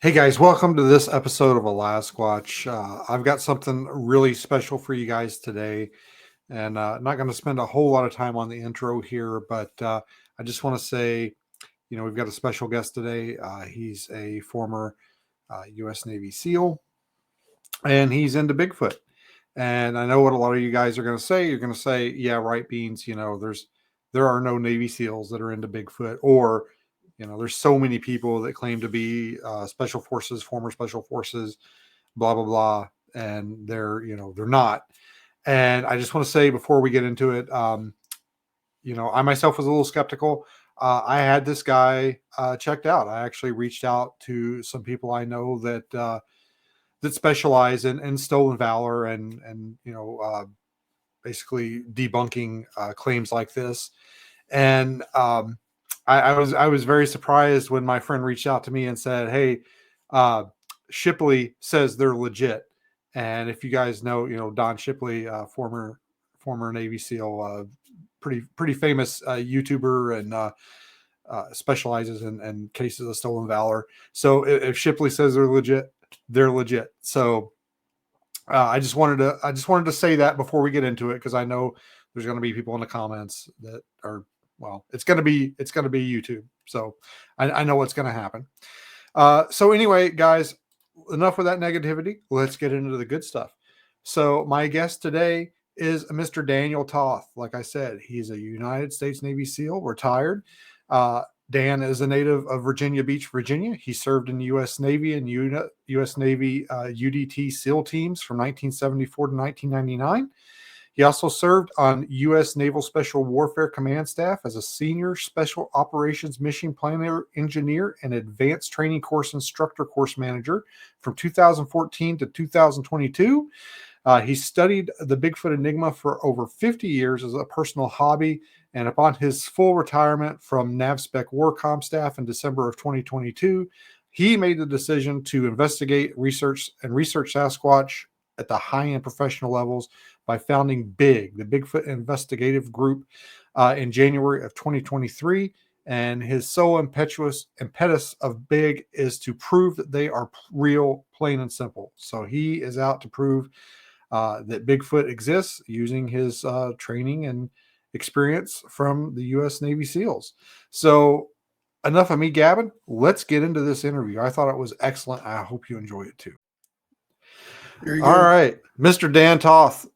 Hey guys, welcome to this episode of Alasquatch. I've got something really special for you guys today, and not going to spend a whole lot of time on the intro here, but I just want to say, we've got a special guest today. He's a former U.S. Navy SEAL, and he's into Bigfoot. And I know what a lot of you guys are going to say. You're going to say, "Yeah, right, Beans. There are no Navy SEALs that are into Bigfoot," or there's so many people that claim to be special forces, former special forces, blah blah blah, and they're not. And I just want to say before we get into it, I myself was a little skeptical. I had this guy checked out. I actually reached out to some people I know that specialize in stolen valor and basically debunking claims like this. And I was very surprised when my friend reached out to me and said, "Hey, uh, Shipley says they're legit." And if you guys know, Don Shipley, former Navy SEAL, pretty famous YouTuber, and specializes in cases of stolen valor. So if Shipley says they're legit, they're legit. So I just wanted to say that before we get into it, because I know there's going to be people in the comments that are, well, it's going to be YouTube. So I know what's going to happen. So anyway, guys, enough with that negativity. Let's get into the good stuff. So my guest today is Mr. Daniel Toth. Like I said, he's a United States Navy SEAL, retired. Dan is a native of Virginia Beach, Virginia. He served in the U.S. Navy and U.S. Navy UDT SEAL teams from 1974 to 1999. He also served on U.S. Naval Special Warfare Command staff as a senior special operations mission planner engineer and advanced training course instructor course manager from 2014 to 2022. He studied the Bigfoot Enigma for over 50 years as a personal hobby, and upon his full retirement from NAVSPEC Warcom staff in December of 2022, he made the decision to investigate, research Sasquatch at the high-end professional levels by founding BIG, the Bigfoot Investigative Group, in January of 2023. And his sole impetus of BIG is to prove that they are real, plain and simple. So he is out to prove that Bigfoot exists using his training and experience from the U.S. Navy SEALs. So enough of me gabbing. Let's get into this interview. I thought it was excellent. I hope you enjoy it too. Very All good. right, Mr. Dan Toth,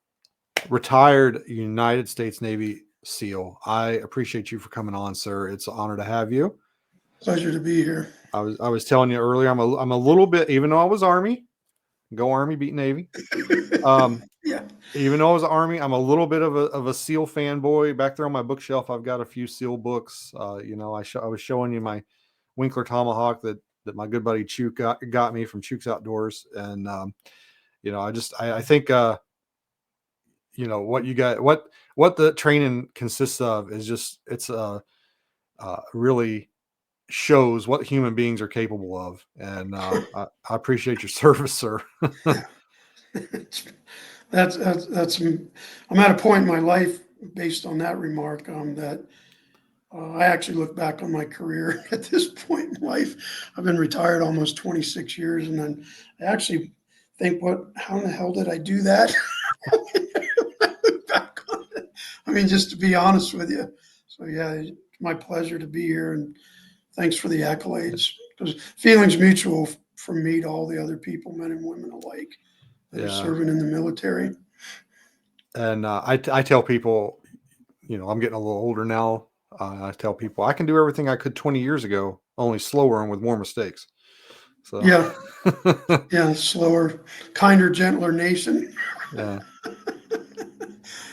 retired United States Navy SEAL. I appreciate you for coming on, sir. It's an honor to have you. Pleasure to be here. I was telling you earlier, I'm a little bit, even though I was Army, go Army, beat Navy. Yeah. Even though I was Army, I'm a little bit of a SEAL fanboy. Back there on my bookshelf, I've got a few SEAL books. I was showing you my Winkler Tomahawk that my good buddy Chuk got me from Chuk's Outdoors, and I think what you got, what the training consists of is just really shows what human beings are capable of, and I appreciate your service, sir. That's I'm at a point in my life based on that remark that I actually look back on my career at this point in life. I've been retired almost 26 years, and then I actually think, how in the hell did I do that? I look back on it. I mean, just to be honest with you. So yeah, it's my pleasure to be here, and thanks for the accolades. Because feelings mutual from me to all the other people, men and women alike, that are Yeah, serving in the military. and I tell people, I'm getting a little older now. I tell people I can do everything I could 20 years ago, only slower and with more mistakes. So, Yeah, yeah, slower, kinder, gentler nation. yeah.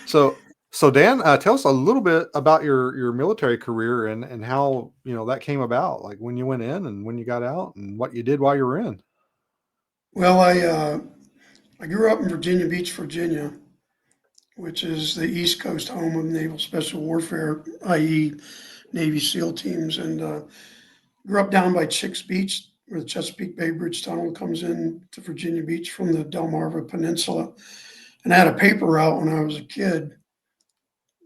So Dan, tell us a little bit about your military career and how that came about, like when you went in and when you got out and what you did while you were in. Well, I grew up in Virginia Beach, Virginia, which is the East Coast home of Naval Special Warfare, i.e., Navy SEAL teams, and grew up down by Chicks Beach, where the Chesapeake Bay Bridge Tunnel comes in to Virginia Beach from the Delmarva Peninsula. And I had a paper route when I was a kid,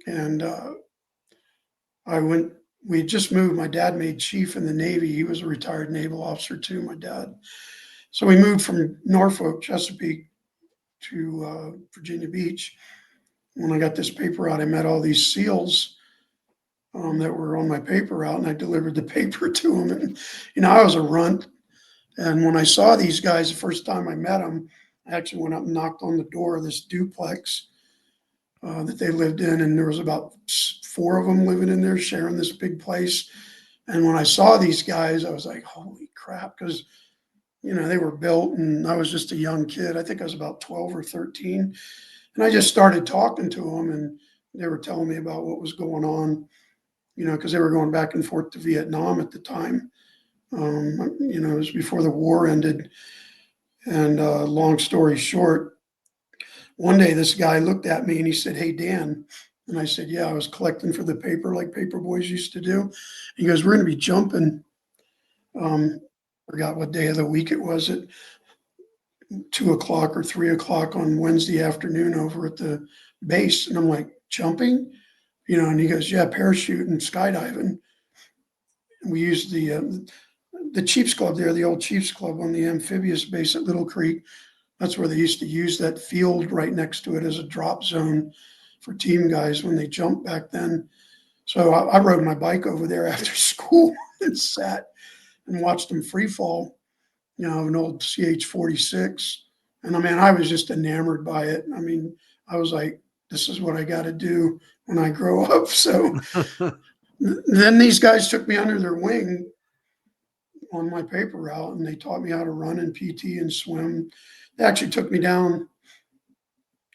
and I went we just moved. My dad made chief in the Navy. He was a retired naval officer too, my dad. So we moved from Norfolk, Chesapeake to Virginia Beach. When I got this paper out, I met all these SEALs that were on my paper route, and I delivered the paper to them. And, I was a runt. And when I saw these guys the first time I met them, I actually went up and knocked on the door of this duplex that they lived in. And there was about 4 of them living in there, sharing this big place. And when I saw these guys, I was like, holy crap, because, they were built and I was just a young kid. I think I was about 12 or 13. And I just started talking to them, and they were telling me about what was going on, because they were going back and forth to Vietnam at the time. It was before the war ended. And long story short, one day this guy looked at me and he said, "Hey, Dan." And I said, "Yeah, I was collecting for the paper like paper boys used to do." He goes, "We're going to be jumping." Forgot what day of the week it was, at 2 o'clock or 3 o'clock on Wednesday afternoon over at the base. And I'm like, "Jumping?" And he goes, "Yeah, parachute and skydiving." And we used the Chiefs Club there, the old Chiefs Club on the amphibious base at Little Creek. That's where they used to use that field right next to it as a drop zone for team guys when they jumped back then. So I rode my bike over there after school and sat and watched them free fall, an old CH-46. And I was just enamored by it. I was like, this is what I got to do when I grow up. So then these guys took me under their wing on my paper route, and they taught me how to run and PT and swim. They actually took me down,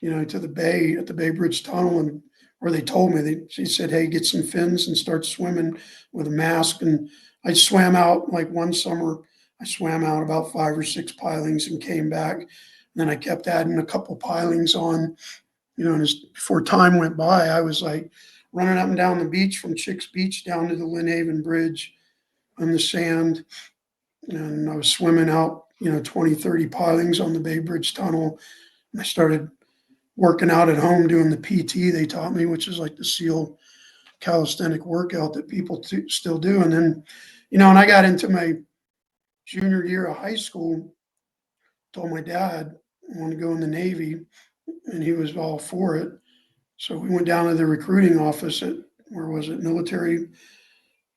to the bay at the Bay Bridge Tunnel, and where they told me, she said, "Hey, get some fins and start swimming with a mask." And I swam out, like one summer, I swam out about 5 or 6 pilings and came back. And then I kept adding a couple pilings on, and before time went by, I was like running up and down the beach from Chicks Beach down to the Lynn Haven Bridge on the sand. And I was swimming out, 20, 30 pilings on the Bay Bridge Tunnel. And I started working out at home doing the PT they taught me, which is like the SEAL calisthenic workout that people still do. And then, and I got into my junior year of high school, told my dad I wanted to go in the Navy, and he was all for it. So we went down to the recruiting office at, where was it, military,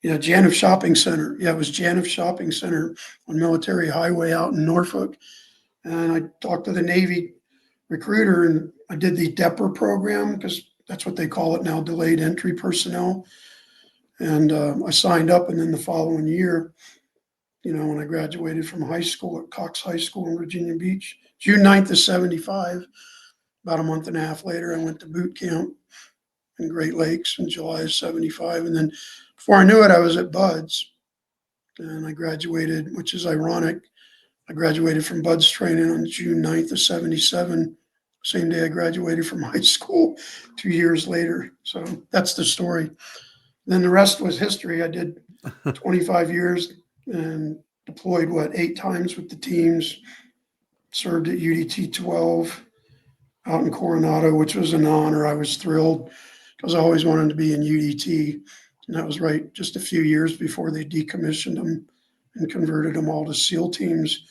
Janif Shopping Center. Yeah, it was Janif Shopping Center on Military Highway out in Norfolk. And I talked to the Navy recruiter, and I did the DEPR program, because that's what they call it now, delayed entry personnel. And I signed up, and then the following year, when I graduated from high school at Cox High School in Virginia Beach, June 9th of 75, about a month and a half later, I went to boot camp in Great Lakes in July of 75. And then before I knew it, I was at Buds, and I graduated, which is ironic. I graduated from Buds training on June 9th of 77, same day I graduated from high school 2 years later. So that's the story. Then the rest was history. I did 25 years and deployed, 8 times with the teams, served at UDT 12 out in Coronado, which was an honor. I was thrilled because I always wanted to be in UDT. And that was right just a few years before they decommissioned them and converted them all to SEAL teams.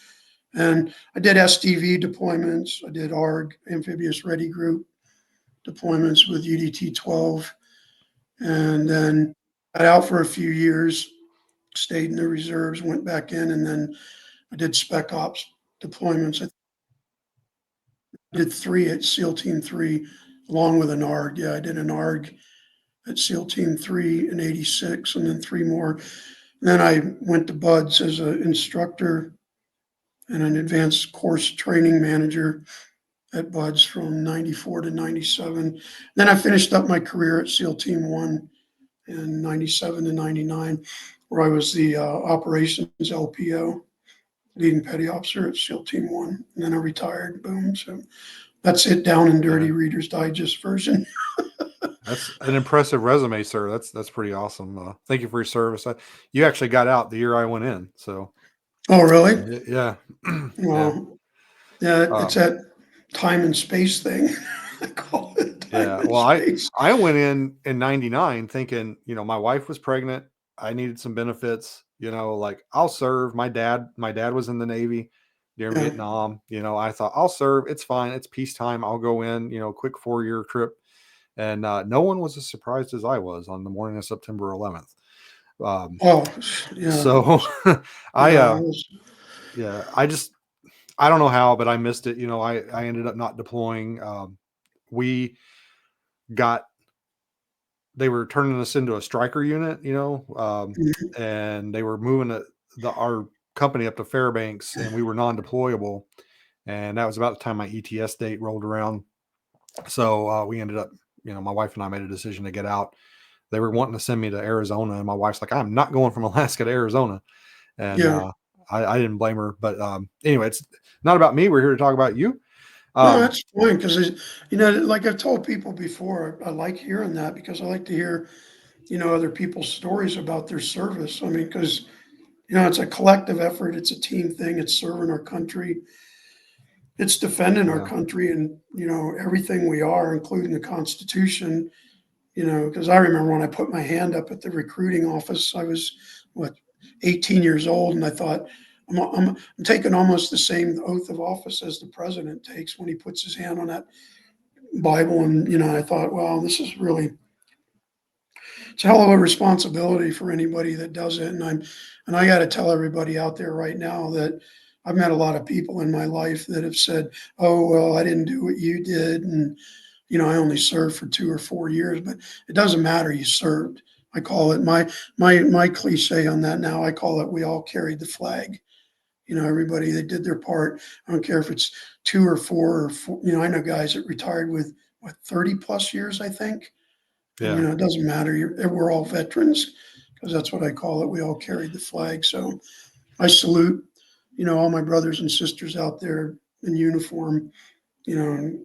And I did SDV deployments. I did ARG, Amphibious Ready Group deployments with UDT 12. And then got out for a few years, stayed in the reserves, went back in, and then I did Spec Ops deployments. I did 3 at SEAL Team 3, along with an ARG. Yeah, I did an ARG at SEAL Team 3 in 86, and then 3 more. And then I went to Buds as an instructor and an advanced course training manager at Buds from 94 to 97. Then I finished up my career at SEAL Team 1 in 97 to 99, where I was the operations LPO, leading petty officer at SEAL Team 1. And then I retired, boom. So that's it, down and dirty, Reader's Digest version. That's an impressive resume, sir. That's pretty awesome. Thank you for your service. You actually got out the year I went in. So. Oh, really? Yeah. Well, yeah, it's that time and space thing. I call it time Yeah. and Well, I space. I went in '99 thinking, my wife was pregnant. I needed some benefits, like I'll serve. My dad was in the Navy during Yeah. Vietnam. I thought I'll serve. It's fine. It's peacetime. I'll go in, quick 4-year trip. And no one was as surprised as I was on the morning of September 11th. Um, Oh, yeah. so I Yeah. I was, yeah, I don't know how, but I missed it. I ended up not deploying. We got they were turning us into a striker unit, mhm, and they were moving our company up to Fairbanks, and we were non-deployable. And that was about the time my ETS date rolled around. So we ended up, my wife and I made a decision to get out. They were wanting to send me to Arizona, and my wife's like, "I'm not going from Alaska to Arizona," and yeah. I didn't blame her. But anyway, it's not about me. We're here to talk about you. No, Um, that's fine because, like I've told people before, I like hearing that because I like to hear, other people's stories about their service. I mean, because, it's a collective effort, it's a team thing, it's serving our country, it's defending our yeah, country and, everything we are, including the Constitution. Because I remember when I put my hand up at the recruiting office, I was what 18 years old, and I thought I'm taking almost the same oath of office as the president takes when he puts his hand on that Bible, and I thought, wow, this is really it's a hell of a responsibility for anybody that does it, and I got to tell everybody out there right now that I've met a lot of people in my life that have said, "Oh, well, I didn't do what you did," and I only served for 2 or 4 years, but it doesn't matter. You served. I call it my cliche on that now. I call it we all carried the flag. Everybody that did their part. I don't care if it's 2 or 4 or four. I know guys that retired with what 30 plus years, I think. And yeah, it doesn't matter. We're all veterans because that's what I call it. We all carried the flag. So I salute, all my brothers and sisters out there in uniform, and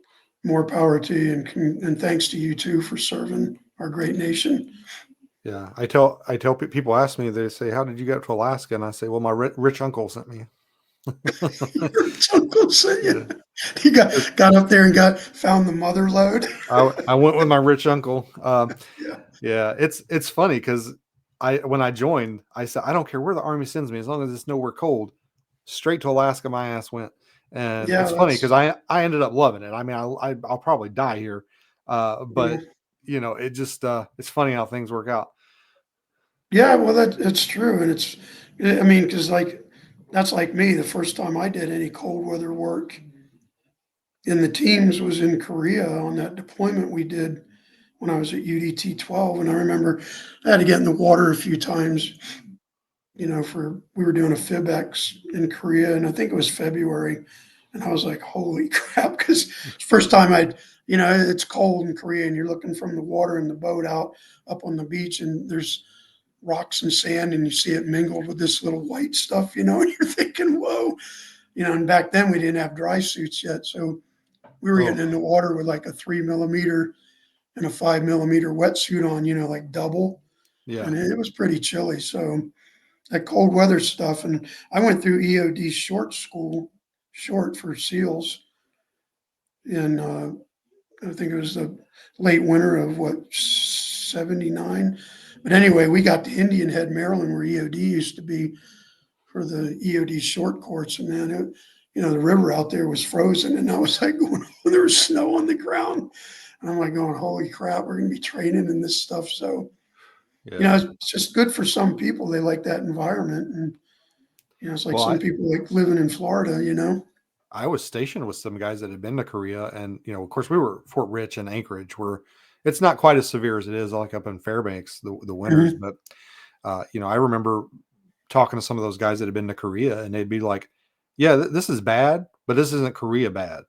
more power to you, and thanks to you too for serving our great nation. yeah. I tell people ask me, they say, "How did you get to Alaska?" And I say, "Well, my rich uncle sent me." Your uncle sent Yeah. you. You got up there and found the mother lode. I went with my rich uncle. Yeah, Yeah, it's funny because when I joined, I said, "I don't care where the army sends me as long as it's nowhere cold." Straight to Alaska, my ass went, and yeah, it's funny that's because I ended up loving it. I mean, I'll probably die here, yeah, but it just it's funny how things work out. yeah. Well, that's true, and I mean, because like that's like me. The first time I did any cold weather work in the teams was in Korea on that deployment we did when I was at UDT 12, and I remember I had to get in the water a few times. For we were doing a FibX in Korea, and I think it was February, and I was like, "Holy crap!" Because first time it's cold in Korea, and you're looking from the water in the boat out up on the beach, and there's rocks and sand, and you see it mingled with this little white stuff, and you're thinking, "Whoa!" And back then we didn't have dry suits yet, so we were getting in Oh, the water with like a 3 millimeter and a 5 millimeter wetsuit on, like double, yeah, and it was pretty chilly. So that cold weather stuff. And I went through EOD short school, short for SEALs, in I think it was the late winter of what 79. But anyway, we got to Indian Head, Maryland, where EOD used to be for the EOD short course, and man, the river out there was frozen, and I was like going, there was snow on the ground, and I'm like going, holy crap, we're gonna be training in this stuff. So yeah. it's just good for some people. They like that environment, and it's like Well, some I people like living in Florida. I was stationed with some guys that had been to Korea, and of course, we were Fort Rich and Anchorage, where it's not quite as severe as it is like up in Fairbanks, the winters. Mhm. But I remember talking to some of those guys that had been to Korea, and they'd be like, "Yeah, this is bad, but this isn't Korea bad.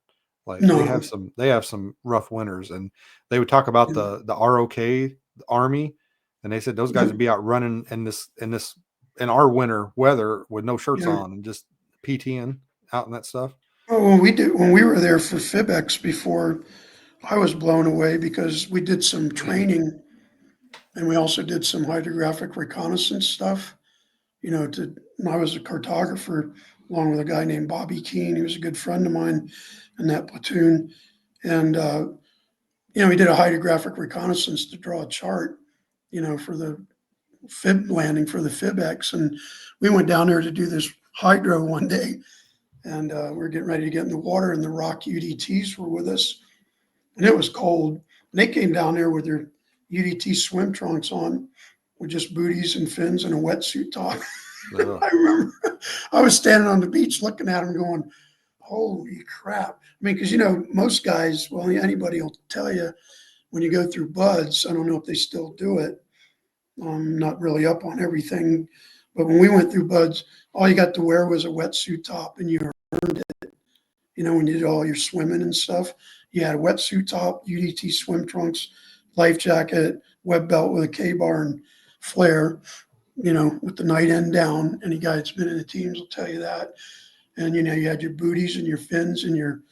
Like No, they have some rough winters." And they would talk about yeah, the ROK, the Army, and they said those guys yeah, would be out running in our winter weather with no shirts yeah. on and just PTing out and that stuff. Oh, when we were there for FibX before, I was blown away because we did some training and we also did some hydrographic reconnaissance stuff. And I was a cartographer along with a guy named Bobby Keene. He was a good friend of mine in that platoon. And we did a hydrographic reconnaissance to draw a chart, for the fib landing for the FibX. And we went down there to do this hydro one day, and we were getting ready to get in the water, and the rock UDTs were with us, and it was cold. And they came down there with their UDT swim trunks on, with just booties and fins and a wetsuit top. Ugh. I remember I was standing on the beach looking at them going, holy crap. I mean, because, most guys, well, anybody will tell you when you go through buds, I don't know if they still do it. I'm not really up on everything, but when we went through buds, all you got to wear was a wetsuit top, and you earned it. When you did all your swimming and stuff, you had a wetsuit top, UDT swim trunks, life jacket, web belt with a K-bar and flare, with the night end down. Any guy that's been in the teams will tell you that. And, you had your booties and your fins and you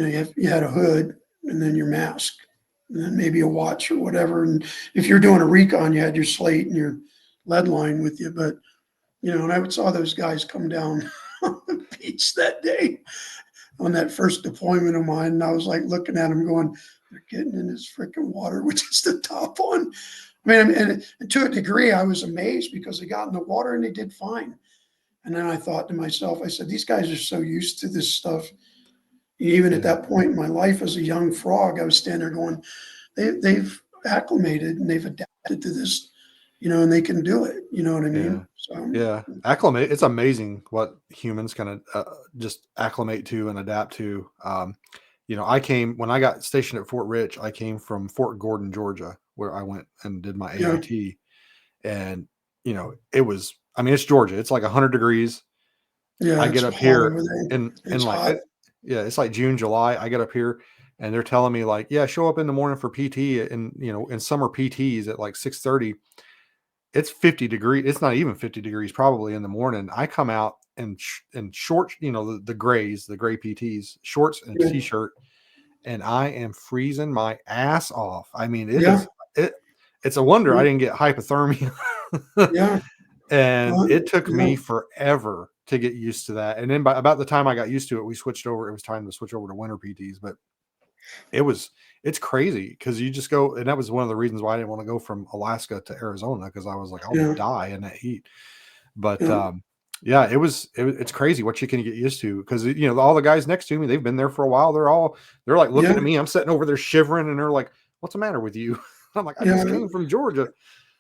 had a hood and then your mask and then maybe a watch or whatever. And if you're doing a recon, you had your slate and your lead line with you. But, and I saw those guys come down on the beach that day on that first deployment of mine. And I was like looking at them going, they're getting in this freaking water with just the top on. I mean, and to a degree, I was amazed because they got in the water and they did fine. And then I thought to myself, I said, these guys are so used to this stuff. Even at that point in my life as a young frog, I was standing there going, they've acclimated and they've adapted to this, and they can do it. You know what I mean? So, Yeah. Acclimate. It's amazing what humans can just acclimate to and adapt to. When I got stationed at Fort Rich, I came from Fort Gordon, Georgia, where I went and did my yeah, AIT. And, it's Georgia. It's like 100 degrees. yeah, I get it's up hot here over there. and It's hot. yeah, it's like June, July. I get up here and they're telling me like, yeah, show up in the morning for PT and, in summer PTs at like 6:30. It's 50 degrees. It's not even 50 degrees probably in the morning. I come out in shorts, the grays, the gray PTs, shorts and a Yeah, t-shirt, and I am freezing my ass off. I mean, yeah, it's a wonder I yeah, didn't get hypothermia. yeah. And Well, it took yeah, me forever to get used to that. And then by about the time I got used to it, we switched over. It was time to switch over to winter PTs, but it's crazy because you just go, and that was one of the reasons why I didn't want to go from Alaska to Arizona because I was like, I'll yeah, die in that heat. But yeah, yeah, it's crazy what you can get used to because all the guys next to me, they've been there for a while. They're like looking yeah, at me. I'm sitting over there shivering, and they're like, "What's the matter with you?" I'm like, "I just yeah. came from Georgia."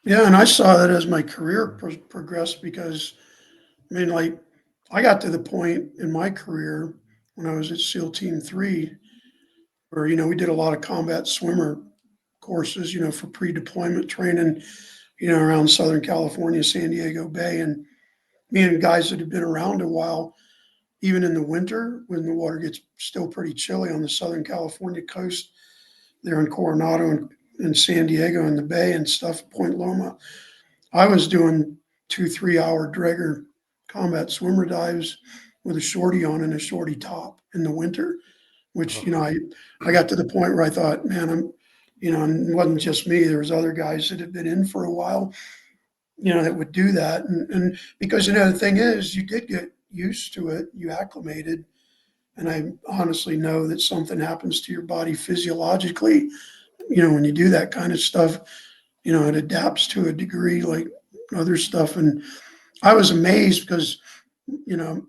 Yeah, and I saw that as my career progressed because, I mean, like, I got to the point in my career when I was at SEAL Team 3 where, we did a lot of combat swimmer courses, for pre-deployment training, around Southern California, San Diego Bay. And me and guys that have been around a while, even in the winter when the water gets still pretty chilly on the Southern California coast, there in Coronado and San Diego and the Bay and stuff, Point Loma, I was doing 2 3 hour dragger combat swimmer dives with a shorty on and a shorty top in the winter, which, Ugh. I got to the point where I thought, man, and it wasn't just me. There was other guys that had been in for a while, that would do that. And because, the thing is, you did get used to it, you acclimated. And I honestly know that something happens to your body physiologically, when you do that kind of stuff, it adapts to a degree like other stuff. And I was amazed because,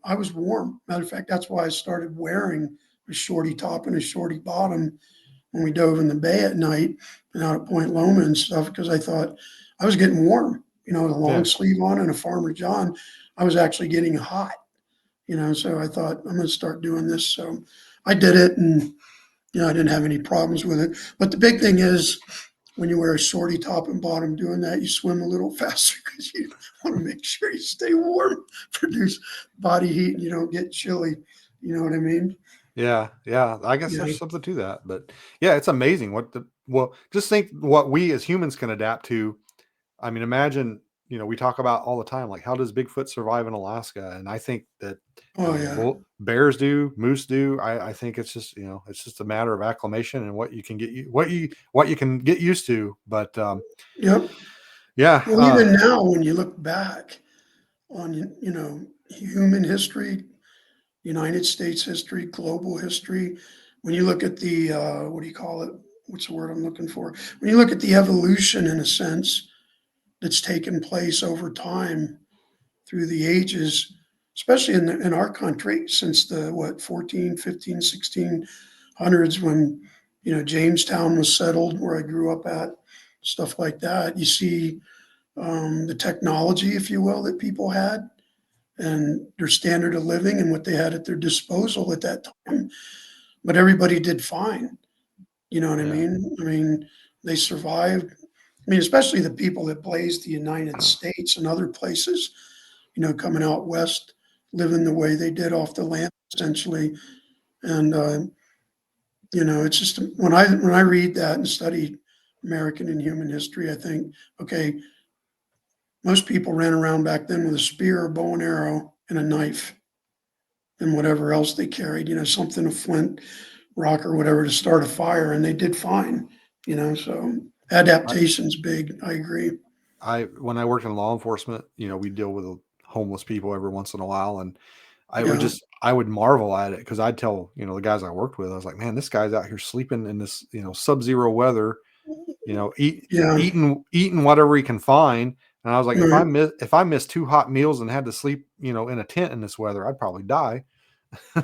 I was warm. Matter of fact, that's why I started wearing a shorty top and a shorty bottom when we dove in the bay at night and out at Point Loma and stuff, because I thought I was getting warm, with a long Yeah. sleeve on and a Farmer John. I was actually getting hot, so I thought I'm going to start doing this. So I did it, and, I didn't have any problems with it. But the big thing is, when you wear a shorty top and bottom doing that, you swim a little faster because you want to make sure you stay warm, produce body heat, and you don't get chilly. You know what I mean? Yeah, yeah. I guess Yeah. there's something to that, but yeah, it's amazing just think what we as humans can adapt to. I mean, imagine, we talk about all the time, like how does Bigfoot survive in Alaska? And I think that, Oh yeah. bears do, moose do. I think it's just, it's just a matter of acclimation and what you can get used to. But Yep. yeah, Well, even now, when you look back on, human history, United States history, global history, when you look at the, what do you call it? what's the word I'm looking for? When you look at the evolution, in a sense, that's taken place over time through the ages, especially in our country since the, what, 14, 15, 1600s, when, Jamestown was settled, where I grew up at, stuff like that. You see the technology, if you will, that people had, and their standard of living and what they had at their disposal at that time. But everybody did fine. You know what I Yeah. mean? I mean, they survived. I mean, especially the people that blazed the United States and other places, coming out west, living the way they did off the land, essentially. And it's just, when I read that and study American and human history, I think, okay, most people ran around back then with a spear, a bow and arrow, and a knife, and whatever else they carried, something, a flint, rock, or whatever, to start a fire, and they did fine. So adaptation's big. I agree. When I worked in law enforcement, we deal with homeless people every once in a while, and Yeah, I would marvel at it because I'd tell, the guys I worked with, I was like, man, this guy's out here sleeping in this, sub-zero weather, yeah, eating whatever he can find. And I was like, right. if I missed 2 hot meals and had to sleep, in a tent in this weather, I'd probably die.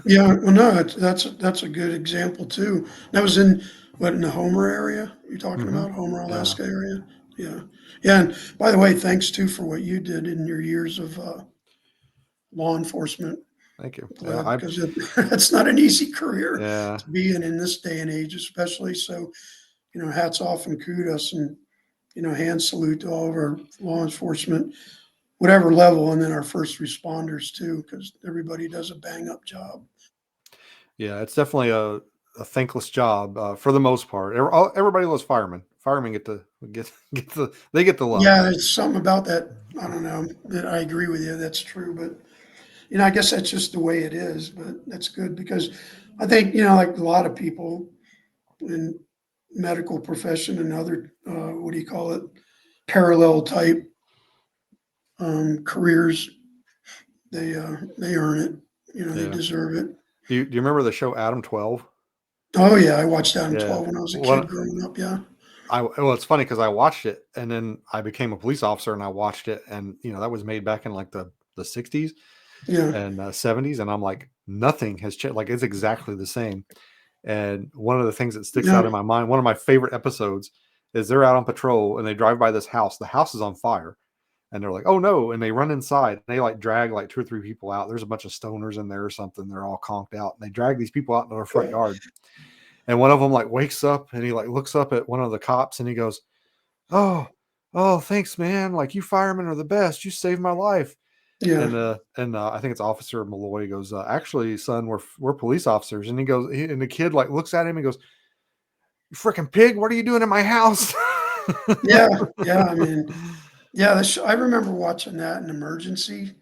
Yeah, well, no, that's a good example too. That was in, what, in the Homer area you're talking Hmm. about, Homer, Yeah. Alaska area? Yeah. Yeah, and by the way, thanks too for what you did in your years of law enforcement, Thank you. Yeah. Glad, because that's not an easy career Yeah. to be in this day and age, especially. So, hats off and kudos, and, hand salute to all of our law enforcement, whatever level, and then our first responders too, because everybody does a bang up job. Yeah. It's definitely a thankless job for the most part. Everybody loves firemen. Firemen they get the love. Yeah, there's something about that. I don't know, that I agree with you. That's true, but I guess that's just the way it is. But that's good, because I think, like a lot of people in medical profession and other, what do you call it, parallel type careers, they earn it. They Yeah. deserve it. Do you remember the show Adam 12? Oh yeah, I watched Adam Yeah. 12 when I was a kid What growing up. Yeah, well, it's funny because I watched it and then I became a police officer and I watched it, and that was made back in like the 60s yeah, and 70s, and I'm like, nothing has changed. Like, it's exactly the same. And one of the things that sticks out yeah, in my mind, one of my favorite episodes, is they're out on patrol and they drive by this house. The house is on fire, and they're like, "Oh no!" And they run inside. And they like drag like 2 or 3 people out. There's a bunch of stoners in there or something. They're all conked out, and they drag these people out into their front yard. And one of them like wakes up and he like looks up at one of the cops and he goes, "Oh, oh, thanks, man. Like, you firemen are the best. You saved my life." yeah, And I think it's Officer Malloy goes, "Actually, son, we're police officers." And and the kid like looks at him and goes, "You freaking pig! What are you doing in my house?" yeah, yeah. I mean, yeah. I remember watching that in Emergency.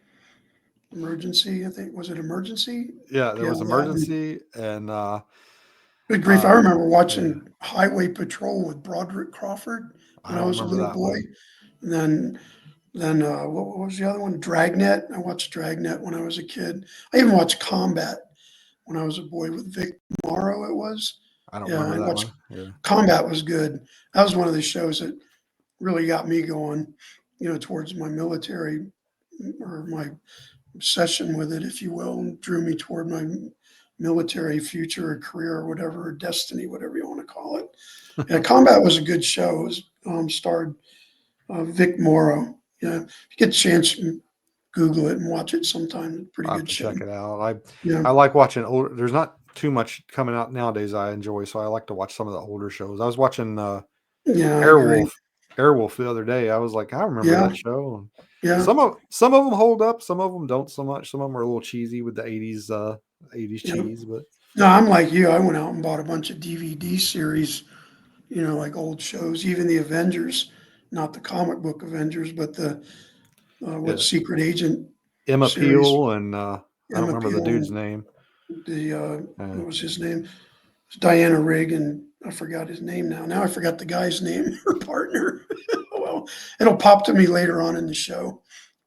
I think, was it Emergency? Yeah, there Yeah, was that one. Emergency, and Good grief! I uh, remember yeah, watching Highway Patrol with Broderick Crawford I when I don't was a remember little that boy. one. And then what was the other one? Dragnet. I watched Dragnet when I was a kid. I even watched Combat when I was a boy with Vic Morrow. It was. I don't Yeah, remember I that watched one. Yeah, Combat. Was good. That was one of the shows that really got me going, towards my military, or my obsession with it, if you will, and drew me toward my military future or career or whatever, or destiny, whatever you want to call it. Yeah, Combat was a good show. It was, starred Vic Morrow. Yeah, if you get a chance, Google it and watch it sometime. Pretty I'll have good to show. check it out. Yeah, I like watching older. There's not too much coming out nowadays I enjoy, so I like to watch some of the older shows. I was watching yeah, I agree. Airwolf, Airwolf the other day. I was like, I remember Yeah, that show. And yeah, some of them hold up, some of them don't so much. Some of them are a little cheesy with the 80s yeah. cheese, but No, I'm like you. I went out and bought a bunch of DVD series, like old shows, even the Avengers, not the comic book Avengers, but the what, yeah, Secret Agent Emma series, Peel and I don't Emma remember the Peel, dude's and name. the Uh, what was his name? It's Diana Rigg, and I forgot his name now. Now I forgot the guy's name, her partner. Well, it'll pop to me later on in the show.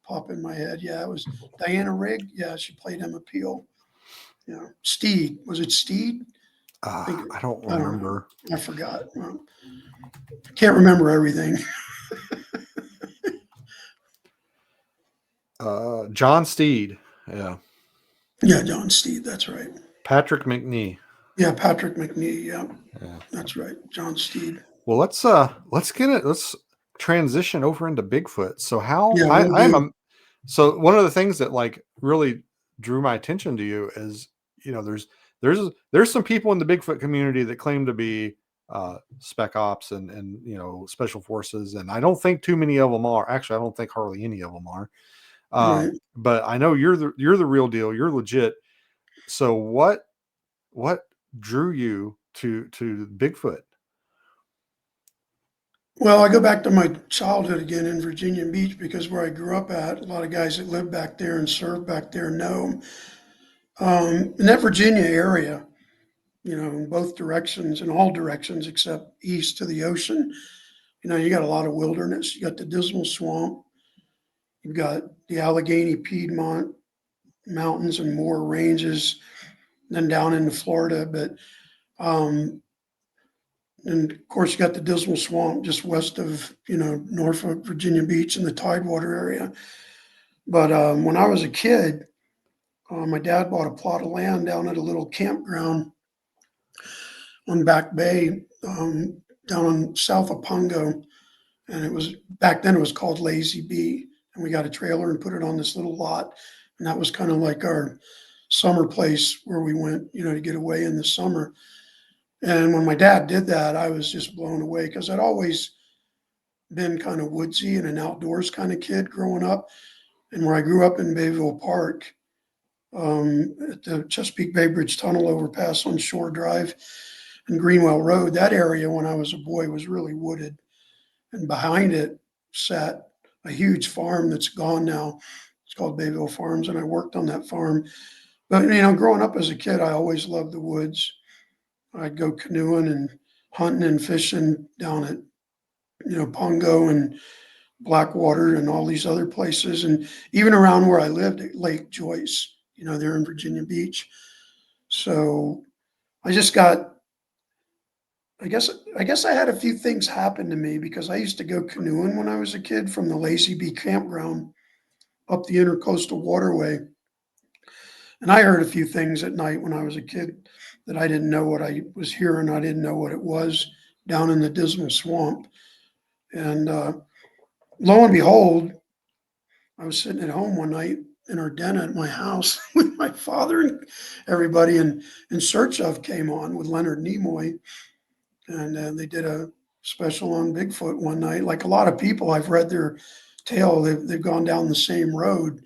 Pop in my head. Yeah, it was Diana Rigg. Yeah, she played Emma Peel. Yeah, Steed. Was it Steed? think, I don't I don't know. remember. I forgot. Well, can't remember everything. John Steed. Yeah. Yeah, John Steed. That's right. Patrick McNee. Yeah, Patrick McNee. Yeah, Yeah. that's right. John Steed. Well, let's get it. Let's transition over into Bigfoot. So how Yeah, we'll I'm do. a so one of the things that like really drew my attention to you is, you know, there's some people in the Bigfoot community that claim to be spec ops and you know special forces, and I don't think too many of them are. Actually, I don't think hardly any of them are. Right. But I know you're the real deal. You're legit. So what drew you to Bigfoot? Well, I go back to my childhood again in Virginia Beach because where I grew up at, a lot of guys that live back there and serve back there know 'em. In that Virginia area, in both directions, in all directions except east to the ocean, you got a lot of wilderness. You got the Dismal Swamp, you've got the Allegheny Piedmont mountains and more ranges, then down into Florida. But um, and of course, you got the Dismal Swamp just west of Norfolk, Virginia Beach, and the Tidewater area. But when I was a kid, my dad bought a plot of land down at a little campground on Back Bay, down on south of Pungo, and it was back then it was called Lazy Bee, and we got a trailer and put it on this little lot, and that was kind of like our summer place where we went, to get away in the summer. And when my dad did that, I was just blown away because I'd always been kind of woodsy and an outdoors kind of kid growing up. And where I grew up in Bayville Park, at the Chesapeake Bay Bridge Tunnel overpass on Shore Drive and Greenwell Road, that area when I was a boy was really wooded. And behind it sat a huge farm that's gone now. It's called Bayville Farms, and I worked on that farm. But growing up as a kid, I always loved the woods. I'd go canoeing and hunting and fishing down at Pongo and Blackwater and all these other places, and even around where I lived at Lake Joyce, there in Virginia Beach. So I just got, I guess I had a few things happen to me because I used to go canoeing when I was a kid from the Lazy Bee campground up the intercoastal waterway. And I heard a few things at night when I was a kid that I didn't know what I was hearing. I didn't know what it was down in the Dismal Swamp. And lo and behold, I was sitting at home one night in our den at my house with my father and everybody, and In Search Of came on with Leonard Nimoy, and they did a special on Bigfoot one night. Like a lot of people, I've read their tale. They've gone down the same road.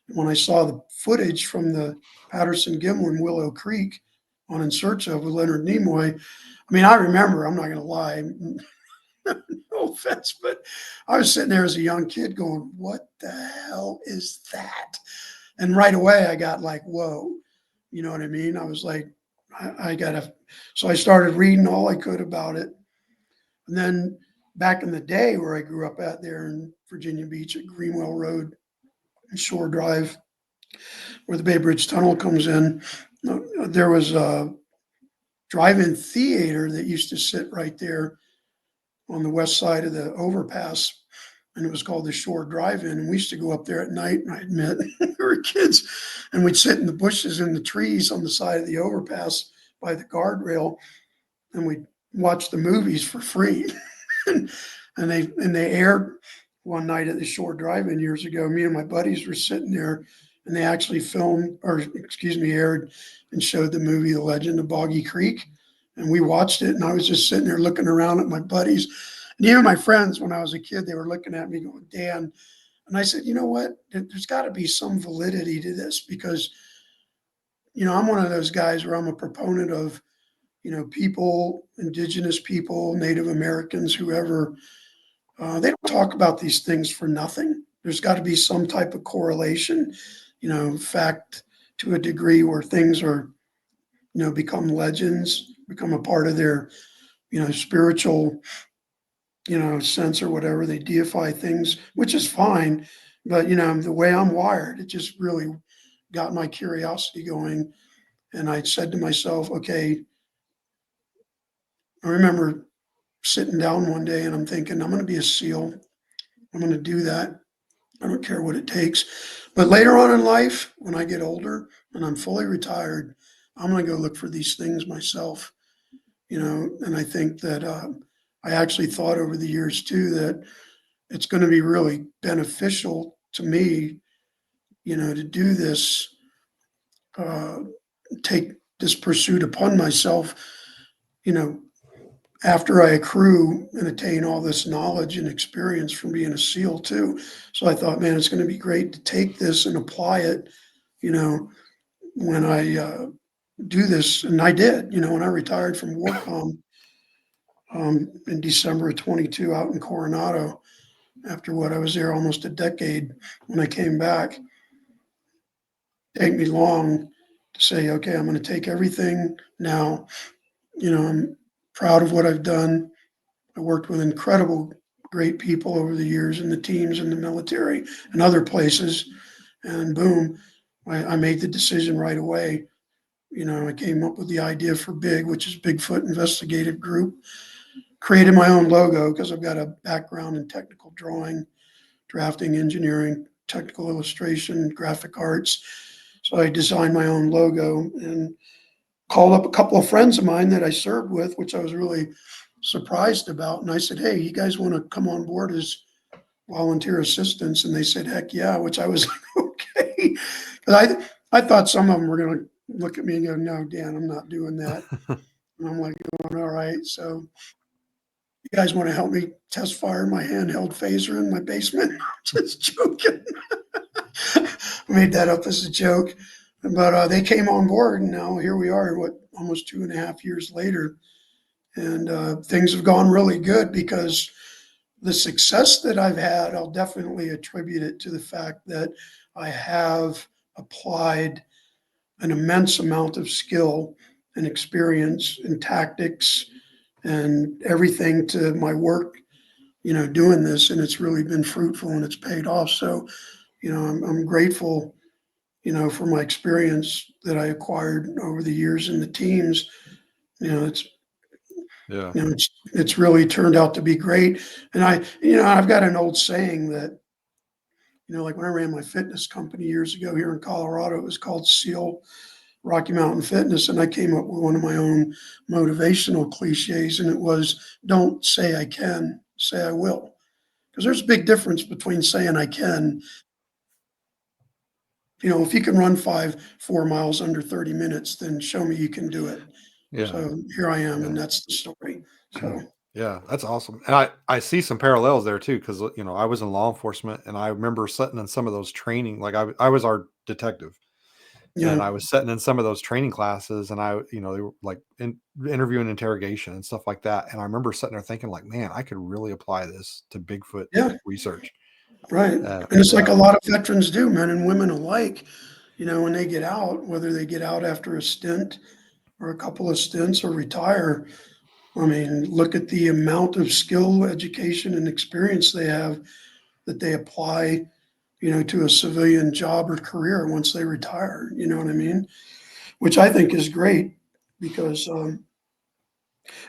And when I saw the footage from the Patterson Gimlin Willow Creek on In Search Of with Leonard Nimoy, I mean, I remember. I'm not going to lie. No offense, but I was sitting there as a young kid going, "What the hell is that?" And right away, I got like, "Whoa," you know what I mean? I was like, I gotta. So I started reading all I could about it, and then back in the day where I grew up at there in Virginia Beach at Greenwell Road and Shore Drive, where the Bay Bridge Tunnel comes in, there was a drive-in theater that used to sit right there on the west side of the overpass, and it was called the Shore Drive-In. And we used to go up there at night, and I admit we were kids, and we'd sit in the bushes and the trees on the side of the overpass by the guardrail, and we'd watch the movies for free. and they aired one night at the Shore Drive-In years ago. Me and my buddies were sitting there, and they actually filmed, or excuse me, aired and showed the movie The Legend of Boggy Creek. And we watched it, and I was just sitting there looking around at my buddies. And even my friends, when I was a kid, they were looking at me going, "Dan." And I said, "You know what? There's got to be some validity to this because, I'm one of those guys where I'm a proponent of, people, indigenous people, Native Americans, whoever, they don't talk about these things for nothing. There's got to be some type of correlation, fact to a degree where things are, become legends, become a part of their, spiritual, sense or whatever. They deify things, which is fine. But, the way I'm wired, it just really got my curiosity going. And I said to myself, okay, I remember sitting down one day and I'm thinking, I'm going to be a SEAL. I'm going to do that. I don't care what it takes. But later on in life, when I get older and I'm fully retired, I'm going to go look for these things myself, and I think that I actually thought over the years too that it's going to be really beneficial to me, to do this, uh, take this pursuit upon myself, you know, after I accrue and attain all this knowledge and experience from being a SEAL too. So I thought, man, it's going to be great to take this and apply it, you know, when I do this. And I did, when I retired from Warcom in December of 22 out in Coronado, after what I was there almost a decade. When I came back, take me long to say, okay, I'm going to take everything now. I'm proud of what I've done. I worked with incredible, great people over the years in the teams in the military and other places. And boom, I made the decision right away. I came up with the idea for BIG, which is Bigfoot Investigative Group. Created my own logo because I've got a background in technical drawing, drafting, engineering, technical illustration, graphic arts. So I designed my own logo and called up a couple of friends of mine that I served with, which I was really surprised about. And I said, hey, you guys want to come on board as volunteer assistants? And they said, heck yeah, which I was like, okay. Because I thought some of them were going to look at me and go, no, Dan, I'm not doing that. And I'm like, all right. So you guys want to help me test fire my handheld phaser in my basement? Just joking. I made that up as a joke. But they came on board, and now here we are, almost 2.5 years later. And things have gone really good because the success that I've had, I'll definitely attribute it to the fact that I have applied an immense amount of skill and experience and tactics and everything to my work, doing this, and it's really been fruitful and it's paid off. So, I'm grateful, for my experience that I acquired over the years in the teams. It's Yeah. it's really turned out to be great. And I've got an old saying that, like when I ran my fitness company years ago here in Colorado, it was called SEAL Rocky Mountain Fitness, and I came up with one of my own motivational cliches, and it was, "Don't say I can, say I will." Because there's a big difference between saying I can. If you can run 4 miles under 30 minutes, then show me you can do it. Yeah. So here I am, Yeah. and that's the story. So Yeah, that's awesome. And I see some parallels there too, because I was in law enforcement, and I remember sitting in some of those training, like I was our detective, and yeah, I was sitting in some of those training classes, and they were like interviewing, interrogation and stuff like that. And I remember sitting there thinking, like, man, I could really apply this to Bigfoot yeah, research. right. And it's like Yeah, a lot of veterans do, men and women alike. When they get out, whether they get out after a stint or a couple of stints or retire, I mean, look at the amount of skill, education, and experience they have that they apply, to a civilian job or career once they retire. You know what I mean? Which I think is great because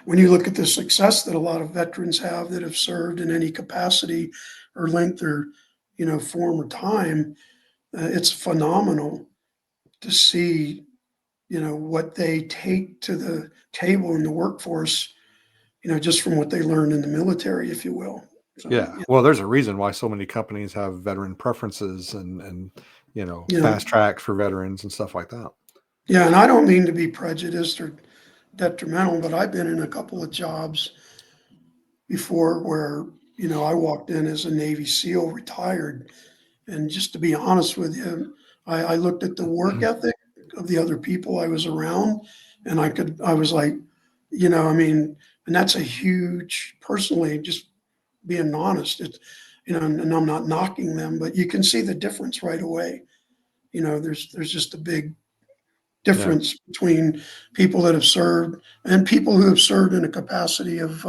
when you look at the success that a lot of veterans have that have served in any capacity or length or, form or time, it's phenomenal to see, what they take to the table in the workforce, just from what they learned in the military, if you will. So, yeah. Well, there's a reason why so many companies have veteran preferences and yeah, fast tracks for veterans and stuff like that. yeah. And I don't mean to be prejudiced or detrimental, but I've been in a couple of jobs before where, I walked in as a Navy SEAL retired. And just to be honest with you, I looked at the work ethic of the other people I was around, and I was like, I mean, and that's a huge, personally, just being honest, it's, and I'm not knocking them, but you can see the difference right away. There's just a big Yeah. difference between people that have served and people who have served in a capacity of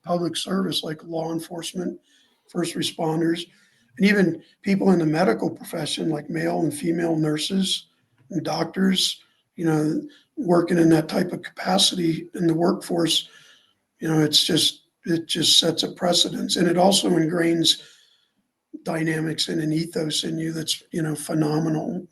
public service, like law enforcement, first responders, and even people in the medical profession, like male and female nurses and doctors, you know, working in that type of capacity in the workforce. it just sets a precedence, and it also ingrains dynamics and an ethos in you that's, phenomenal.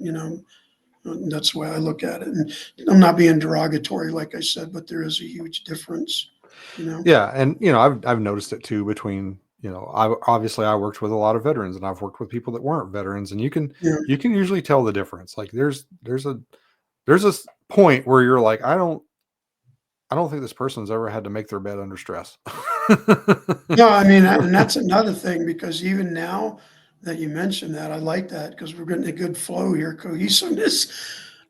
That's the way I look at it. And I'm not being derogatory, like I said, but there is a huge difference, you know. Yeah, and I've noticed it too between, I worked with a lot of veterans, and I've worked with people that weren't veterans, and Yeah. you can usually tell the difference. Like there's a point where you're like, I don't think this person's ever had to make their bed under stress. No, I mean, and that's another thing, because even now that you mentioned that, I like that, because we're getting a good flow here, cohesiveness.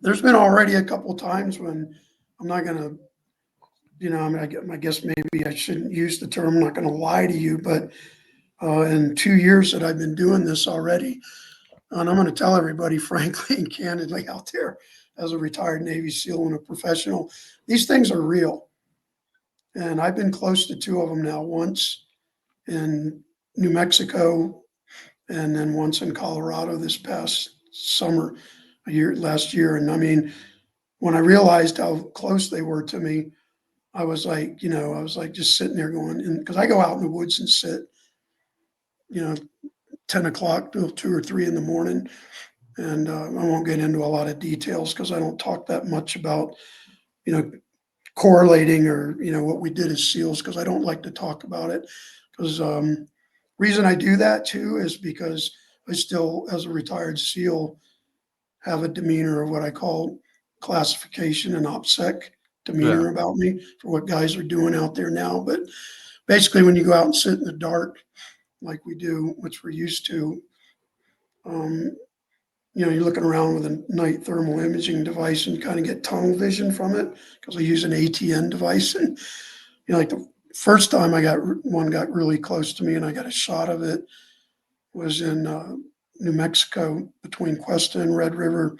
There's been already a couple times when I'm not gonna, I mean, I guess maybe I shouldn't use the term, I'm not gonna lie to you, but in 2 years that I've been doing this already, and I'm gonna tell everybody frankly and candidly out there, as a retired Navy SEAL and a professional, these things are real. And I've been close to two of them now, once in New Mexico, and then once in Colorado this past summer, last year. And I mean, when I realized how close they were to me, I was like just sitting there going, because I go out in the woods and sit, you know, 10 o'clock till 2 or 3 in the morning. And I won't get into a lot of details because I don't talk that much about, you know, correlating, or, what we did as SEALs, because I don't like to talk about it. Because reason I do that too is because I still, as a retired SEAL, have a demeanor of what I call classification and OPSEC Yeah. demeanor about me for what guys are doing out there now. But basically, when you go out and sit in the dark like we do, which we're used to, um, you're looking around with a night thermal imaging device and kind of get tunnel vision from it, because I use an ATN device. And, like the first time one got really close to me and I got a shot of it was in New Mexico, between Cuesta and Red River.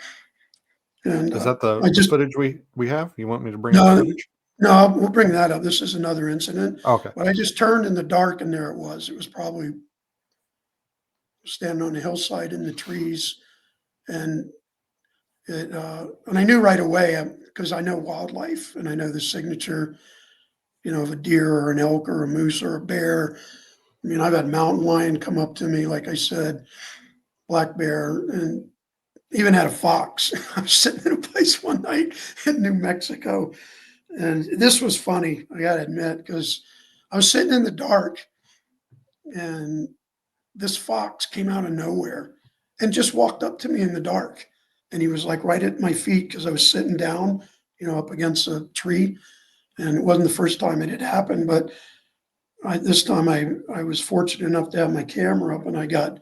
And Is that I the just, footage we have? You want me to bring up the no, footage? no, we'll bring that up. This is another incident, Okay. but I just turned in the dark and there it was. It was probably standing on the hillside in the trees. And and I knew right away, because I know wildlife and I know the signature, of a deer or an elk or a moose or a bear. I mean, I've had mountain lion come up to me, like I said, black bear, and even had a fox. I was sitting in a place one night in New Mexico, and this was funny, I got to admit, because I was sitting in the dark, and this fox came out of nowhere and just walked up to me in the dark. And he was like right at my feet, because I was sitting down, up against a tree. And it wasn't the first time it had happened, but this time I was fortunate enough to have my camera up, and I got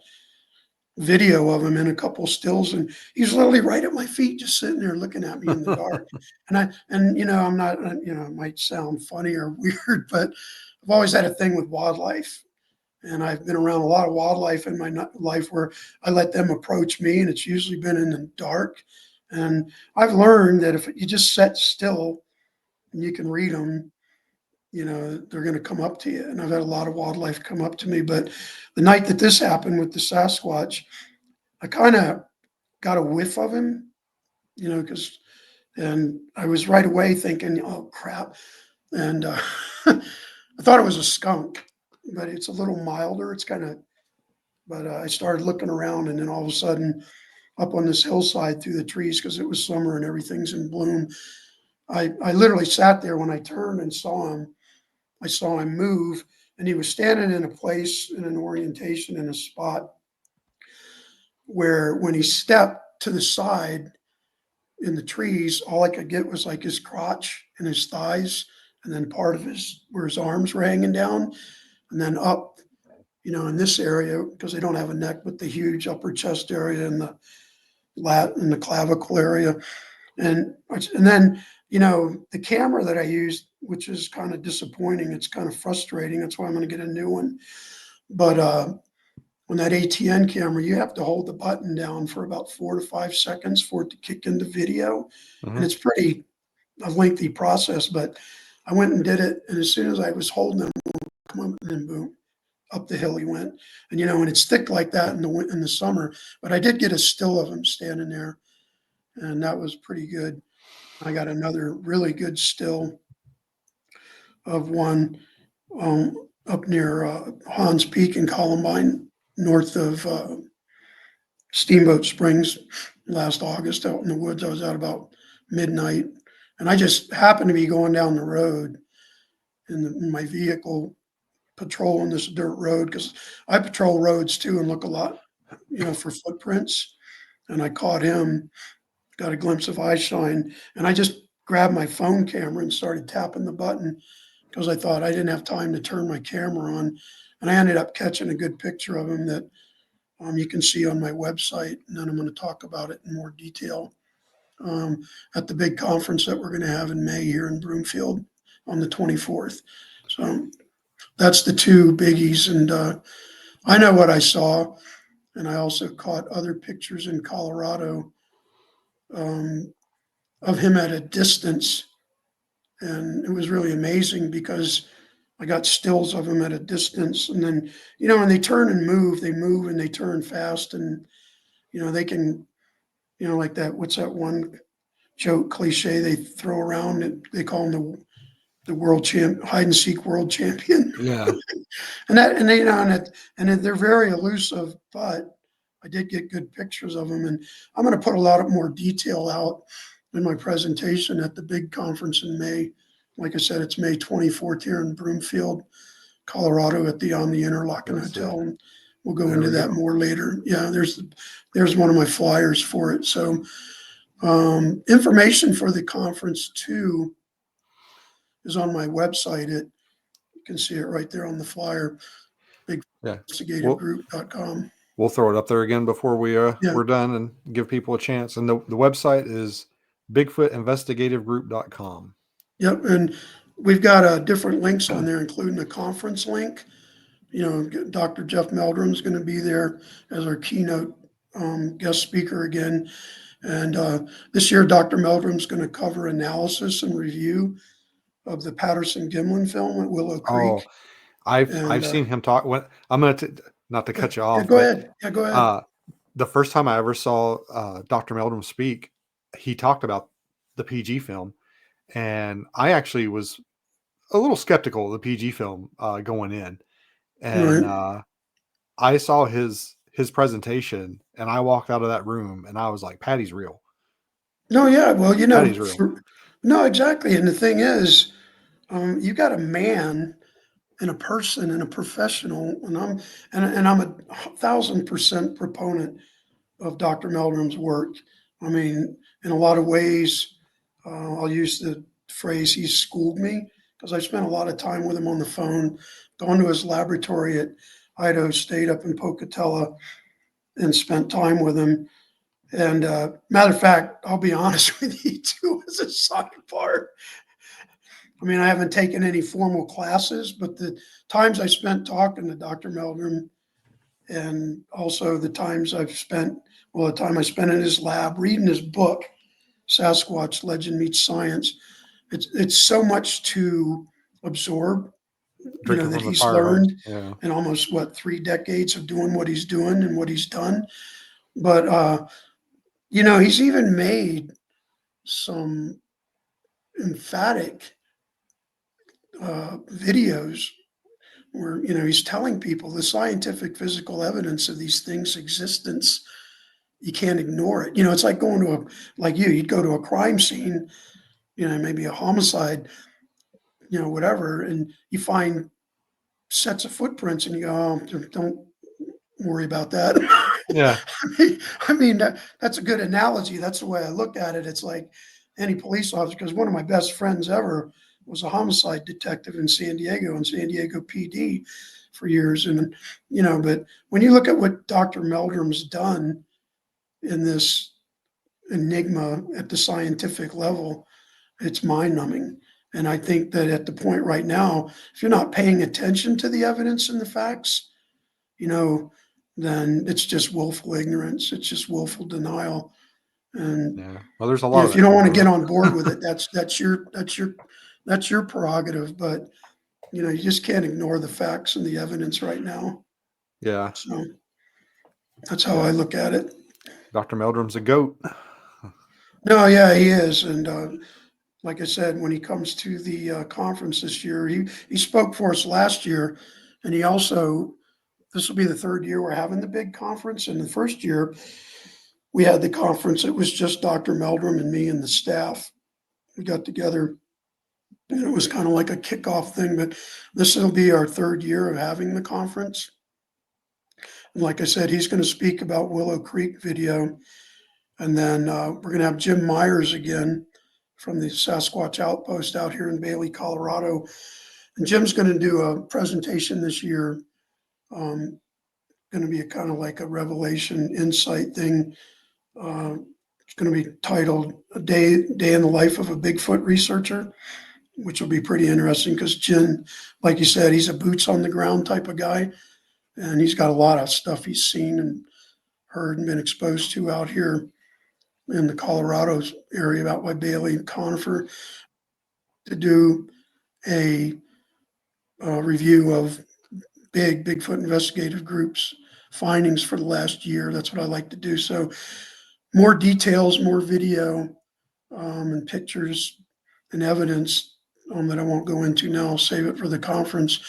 video of him in a couple stills, and he's literally right at my feet, just sitting there looking at me in the dark. I'm not, it might sound funny or weird, but I've always had a thing with wildlife. And I've been around a lot of wildlife in my life where I let them approach me, and it's usually been in the dark. And I've learned that if you just sit still and you can read them, they're going to come up to you. And I've had a lot of wildlife come up to me. But the night that this happened with the Sasquatch, I kind of got a whiff of him, because, and I was right away thinking, oh crap. And I thought it was a skunk, but it's a little milder. It's kind of, but I started looking around, and then all of a sudden, up on this hillside through the trees, because it was summer and everything's in bloom, I literally sat there. When I turned and saw him, I saw him move, and he was standing in a place, in an orientation, in a spot where when he stepped to the side in the trees, all I could get was like his crotch and his thighs, and then part of where his arms were hanging down, and then up, in this area, because they don't have a neck, but the huge upper chest area and the lat and the clavicle area. And then, the camera that I used, which is kind of disappointing, it's kind of frustrating. That's why I'm going to get a new one. But on that ATN camera, you have to hold the button down for about 4 to 5 seconds for it to kick into video. And Hmm. it's pretty a lengthy process, but I went and did it. And as soon as I was holding him, come on, and then boom, up the hill he went. And and it's thick like that in the summer. But I did get a still of him standing there, and that was pretty good. I got another really good still of one up near Hans Peak in Columbine, north of Steamboat Springs last August out in the woods. I was out about midnight, and I just happened to be going down the road in my vehicle patrolling this dirt road because I patrol roads too and look a lot, for footprints. And I caught him, got a glimpse of eye shine, and I just grabbed my phone camera and started tapping the button because I thought I didn't have time to turn my camera on. And I ended up catching a good picture of him that you can see on my website. And then I'm going to talk about it in more detail at the big conference that we're going to have in May here in Broomfield on the 24th. So that's the two biggies. And I know what I saw. And I also caught other pictures in Colorado um, of him at a distance. And it was really amazing because I got stills of him at a distance. And then, when they turn and move, they move and they turn fast. And, they can, like that, what's that one joke cliche they throw around? They call him the world champ, hide and seek world champion. Yeah. And that, and they, they're very elusive, but I did get good pictures of them. And I'm going to put a lot of more detail out in my presentation at the big conference in May. Like I said, it's May 24th here in Broomfield, Colorado at on the Interlaken Hotel. And we'll go into that more later. Yeah, there's one of my flyers for it. So information for the conference too is on my website. You can see it right there on the flyer, bigfootinvestigativegroup.com. We'll throw it up there again before we're done and give people a chance. And the website is bigfootinvestigativegroup.com. Yep. And we've got different links on there, including a conference link. Dr. Jeff Meldrum is going to be there as our keynote guest speaker again. And this year, Dr. Meldrum is going to cover analysis and review of the Patterson-Gimlin film at Willow Creek. Oh, I've seen him talk. When I'm going to not to cut you off. Go ahead. Yeah, go ahead. The first time I ever saw Dr. Meldrum speak, he talked about the PG film, and I actually was a little skeptical of the PG film going in, and I saw his presentation, and I walked out of that room, and I was like, "Patty's real." No, yeah, well, Patty's real. No, exactly. And the thing is, you got a man and a person and a professional, and I'm 1,000% proponent of Dr. Meldrum's work. I mean, in a lot of ways, I'll use the phrase "he schooled me" because I spent a lot of time with him on the phone, gone to his laboratory at Idaho State up in Pocatello, and spent time with him. And matter of fact, I'll be honest with you too, as a sidebar. I mean, I haven't taken any formal classes, but the times I spent talking to Dr. Meldrum, and also the time I spent in his lab reading his book, Sasquatch Legend Meets Science, it's so much to absorb, that he's learned in almost 3 decades of doing what he's doing and what he's done. But he's even made some emphatic videos where he's telling people the scientific physical evidence of these things' existence. You can't ignore it. It's like going to you'd go to a crime scene, maybe a homicide, whatever, and you find sets of footprints, and you go, "Oh, don't worry about that." Yeah. I mean that's a good analogy. That's the way I look at it. It's like any police officer, because one of my best friends ever was a homicide detective in San Diego PD for years. And, but when you look at what Dr. Meldrum's done in this enigma at the scientific level, it's mind numbing. And I think that at the point right now, if you're not paying attention to the evidence and the facts, then it's just willful ignorance. It's just willful denial. And well, there's a lot. If you don't want to get on board with it, that's your prerogative. But you just can't ignore the facts and the evidence right now. Yeah. So that's how I look at it. Dr. Meldrum's a goat. No, yeah, he is, and like I said, when he comes to the conference this year, he spoke for us last year, and he also, this will be the third year we're having the big conference. And the first year we had the conference, it was just Dr. Meldrum and me and the staff. We got together, and it was kind of like a kickoff thing. But this will be our third year of having the conference. And like I said, he's going to speak about Willow Creek video. And then we're going to have Jim Myers again from the Sasquatch Outpost out here in Bailey, Colorado. And Jim's going to do a presentation this year. Going to be a kind of like a revelation insight thing. It's going to be titled "A Day in the Life of a Bigfoot Researcher," which will be pretty interesting because Jim, like you said, he's a boots on the ground type of guy, and he's got a lot of stuff he's seen and heard and been exposed to out here in the Colorado area, out by Bailey and Conifer, to do a review of Bigfoot Investigative Group's findings for the last year. That's what I like to do. So more details, more video, and pictures and evidence that I won't go into now. I'll save it for the conference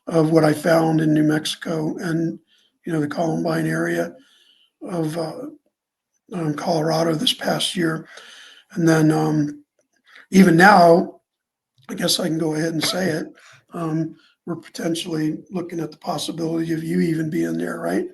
of what I found in New Mexico and, the Columbine area of Colorado this past year. And then even now, I guess I can go ahead and say it. We're potentially looking at the possibility of you even being there, right?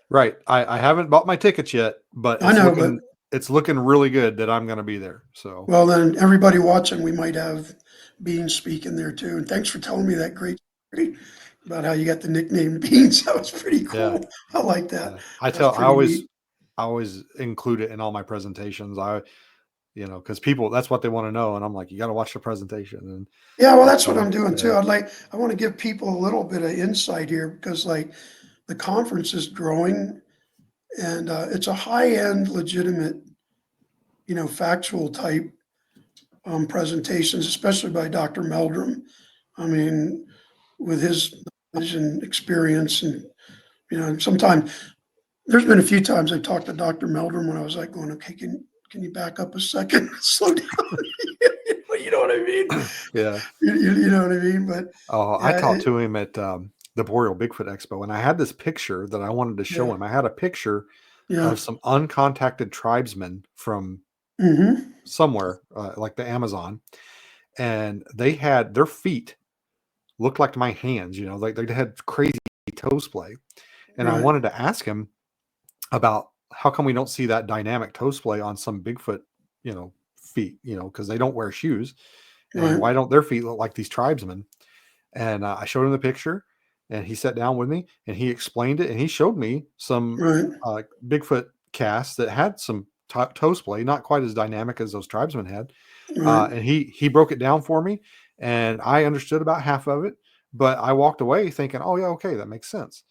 Right. I haven't bought my tickets yet, but I know, but it's looking really good that I'm going to be there. So, well, then everybody watching, we might have Beans speaking there too. And thanks for telling me that great story about how you got the nickname Beans. That was pretty yeah, cool. I like that. yeah. That's I pretty neat. always include it in all my presentations. Because people, that's what they want to know. And I'm like, you got to watch the presentation. And Yeah, well, that's what so, I'm doing too. yeah, I want to give people a little bit of insight here because like the conference is growing and it's a high-end, legitimate, factual type presentations, especially by Dr. Meldrum. I mean, with his knowledge and experience, and sometimes there's been a few times I talked to Dr. Meldrum when I was like going, okay, can you back up a second, slow down? You know what I mean? yeah. You know what I mean? But Oh, I yeah, talked to him at the Boreal Bigfoot Expo, and I had this picture that I wanted to show yeah, him. I had a picture yeah. of some uncontacted tribesmen from Mm-hmm. somewhere, like the Amazon, and they had their feet looked like my hands. Like they had crazy toe splay, and I Right. wanted to ask him about how come we don't see that dynamic toe splay on some Bigfoot, feet, because they don't wear shoes, and Right. why don't their feet look like these tribesmen? And I showed him the picture, and he sat down with me and he explained it, and he showed me some Right. Bigfoot casts that had some toe splay, not quite as dynamic as those tribesmen had. Right. And he broke it down for me, and I understood about half of it, but I walked away thinking, oh yeah, okay, that makes sense.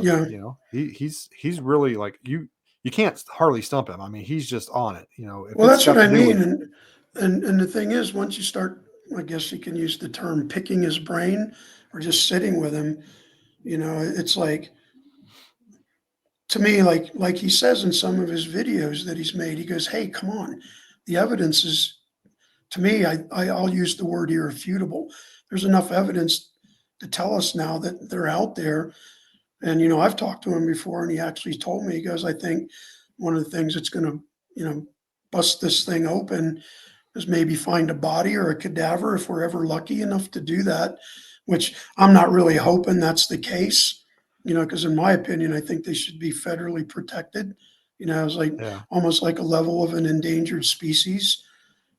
Yeah. He's really like you can't hardly stump him. I mean, he's just on it. If Well, it's that's what got I to do mean. with And the thing is, once you start, I guess you can use the term picking his brain or just sitting with him, it's like, to me, like he says in some of his videos that he's made, he goes, hey, come on. The evidence is, to me, I'll use the word irrefutable. There's enough evidence to tell us now that they're out there. And, I've talked to him before and he actually told me, he goes, I think one of the things that's going to, bust this thing open is maybe find a body or a cadaver if we're ever lucky enough to do that, which I'm not really hoping that's the case, because in my opinion, I think they should be federally protected. It's like yeah, almost like a level of an endangered species.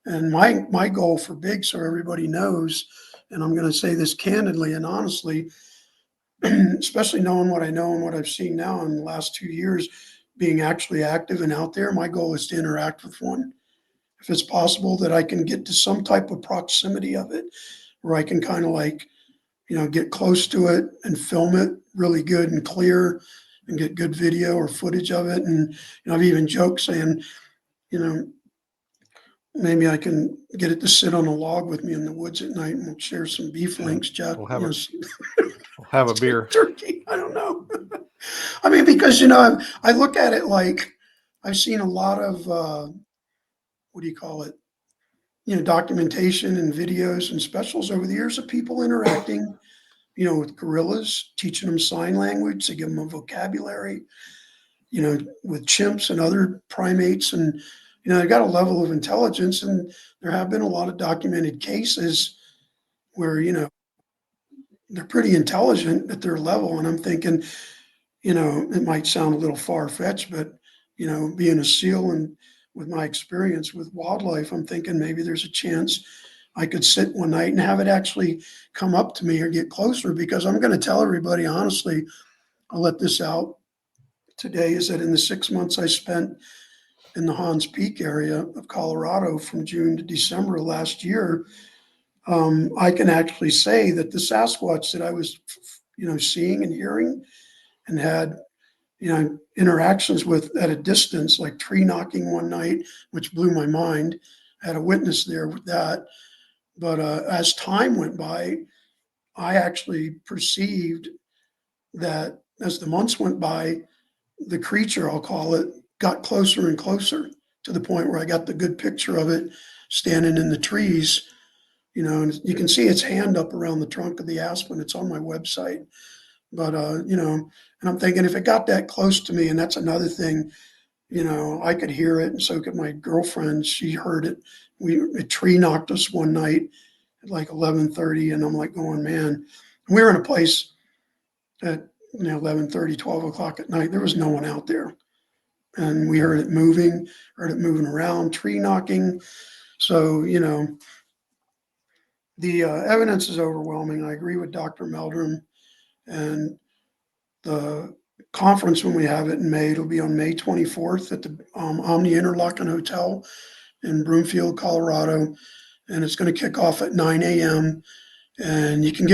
And my goal for Big, so everybody knows, and I'm going to say this candidly and honestly, especially knowing what I know and what I've seen now in the last 2 years, being actually active and out there, my goal is to interact with one. If it's possible that I can get to some type of proximity of it, where I can kind of like, get close to it and film it really good and clear and get good video or footage of it. And, I've even joked saying, you know, maybe I can get it to sit on a log with me in the woods at night and we'll share some beef yeah. links, Jack, We'll have a beer. turkey. I don't know. I mean, because, I look at it like I've seen a lot of, what do you call it? documentation and videos and specials over the years of people interacting, with gorillas, teaching them sign language to give them a vocabulary, with chimps and other primates. And, they got a level of intelligence. And there have been a lot of documented cases where, they're pretty intelligent at their level. And I'm thinking, it might sound a little far fetched, but, being a SEAL and with my experience with wildlife, I'm thinking maybe there's a chance I could sit one night and have it actually come up to me or get closer, because I'm going to tell everybody honestly, I'll let this out today, is that in the 6 months I spent in the Hans Peak area of Colorado from June to December of last year, I can actually say that the Sasquatch that I was, seeing and hearing and had, interactions with at a distance, like tree knocking one night, which blew my mind. I had a witness there with that. But as time went by, I actually perceived that as the months went by, the creature, I'll call it, got closer and closer to the point where I got the good picture of it standing in the trees, and you can see its hand up around the trunk of the aspen. It's on my website. But, and I'm thinking if it got that close to me, and that's another thing, I could hear it, and so could my girlfriend. She heard it. A tree knocked us one night at like 11:30, and I'm like going, man. We were in a place at 11:30, 12 o'clock at night. There was no one out there, and we heard it moving around, tree knocking. So the evidence is overwhelming. I agree with Dr. Meldrum, and the conference, when we have it in May, it'll be on May 24th at the Omni Interlaken Hotel in Broomfield, Colorado, and it's going to kick off at 9 a.m. And you can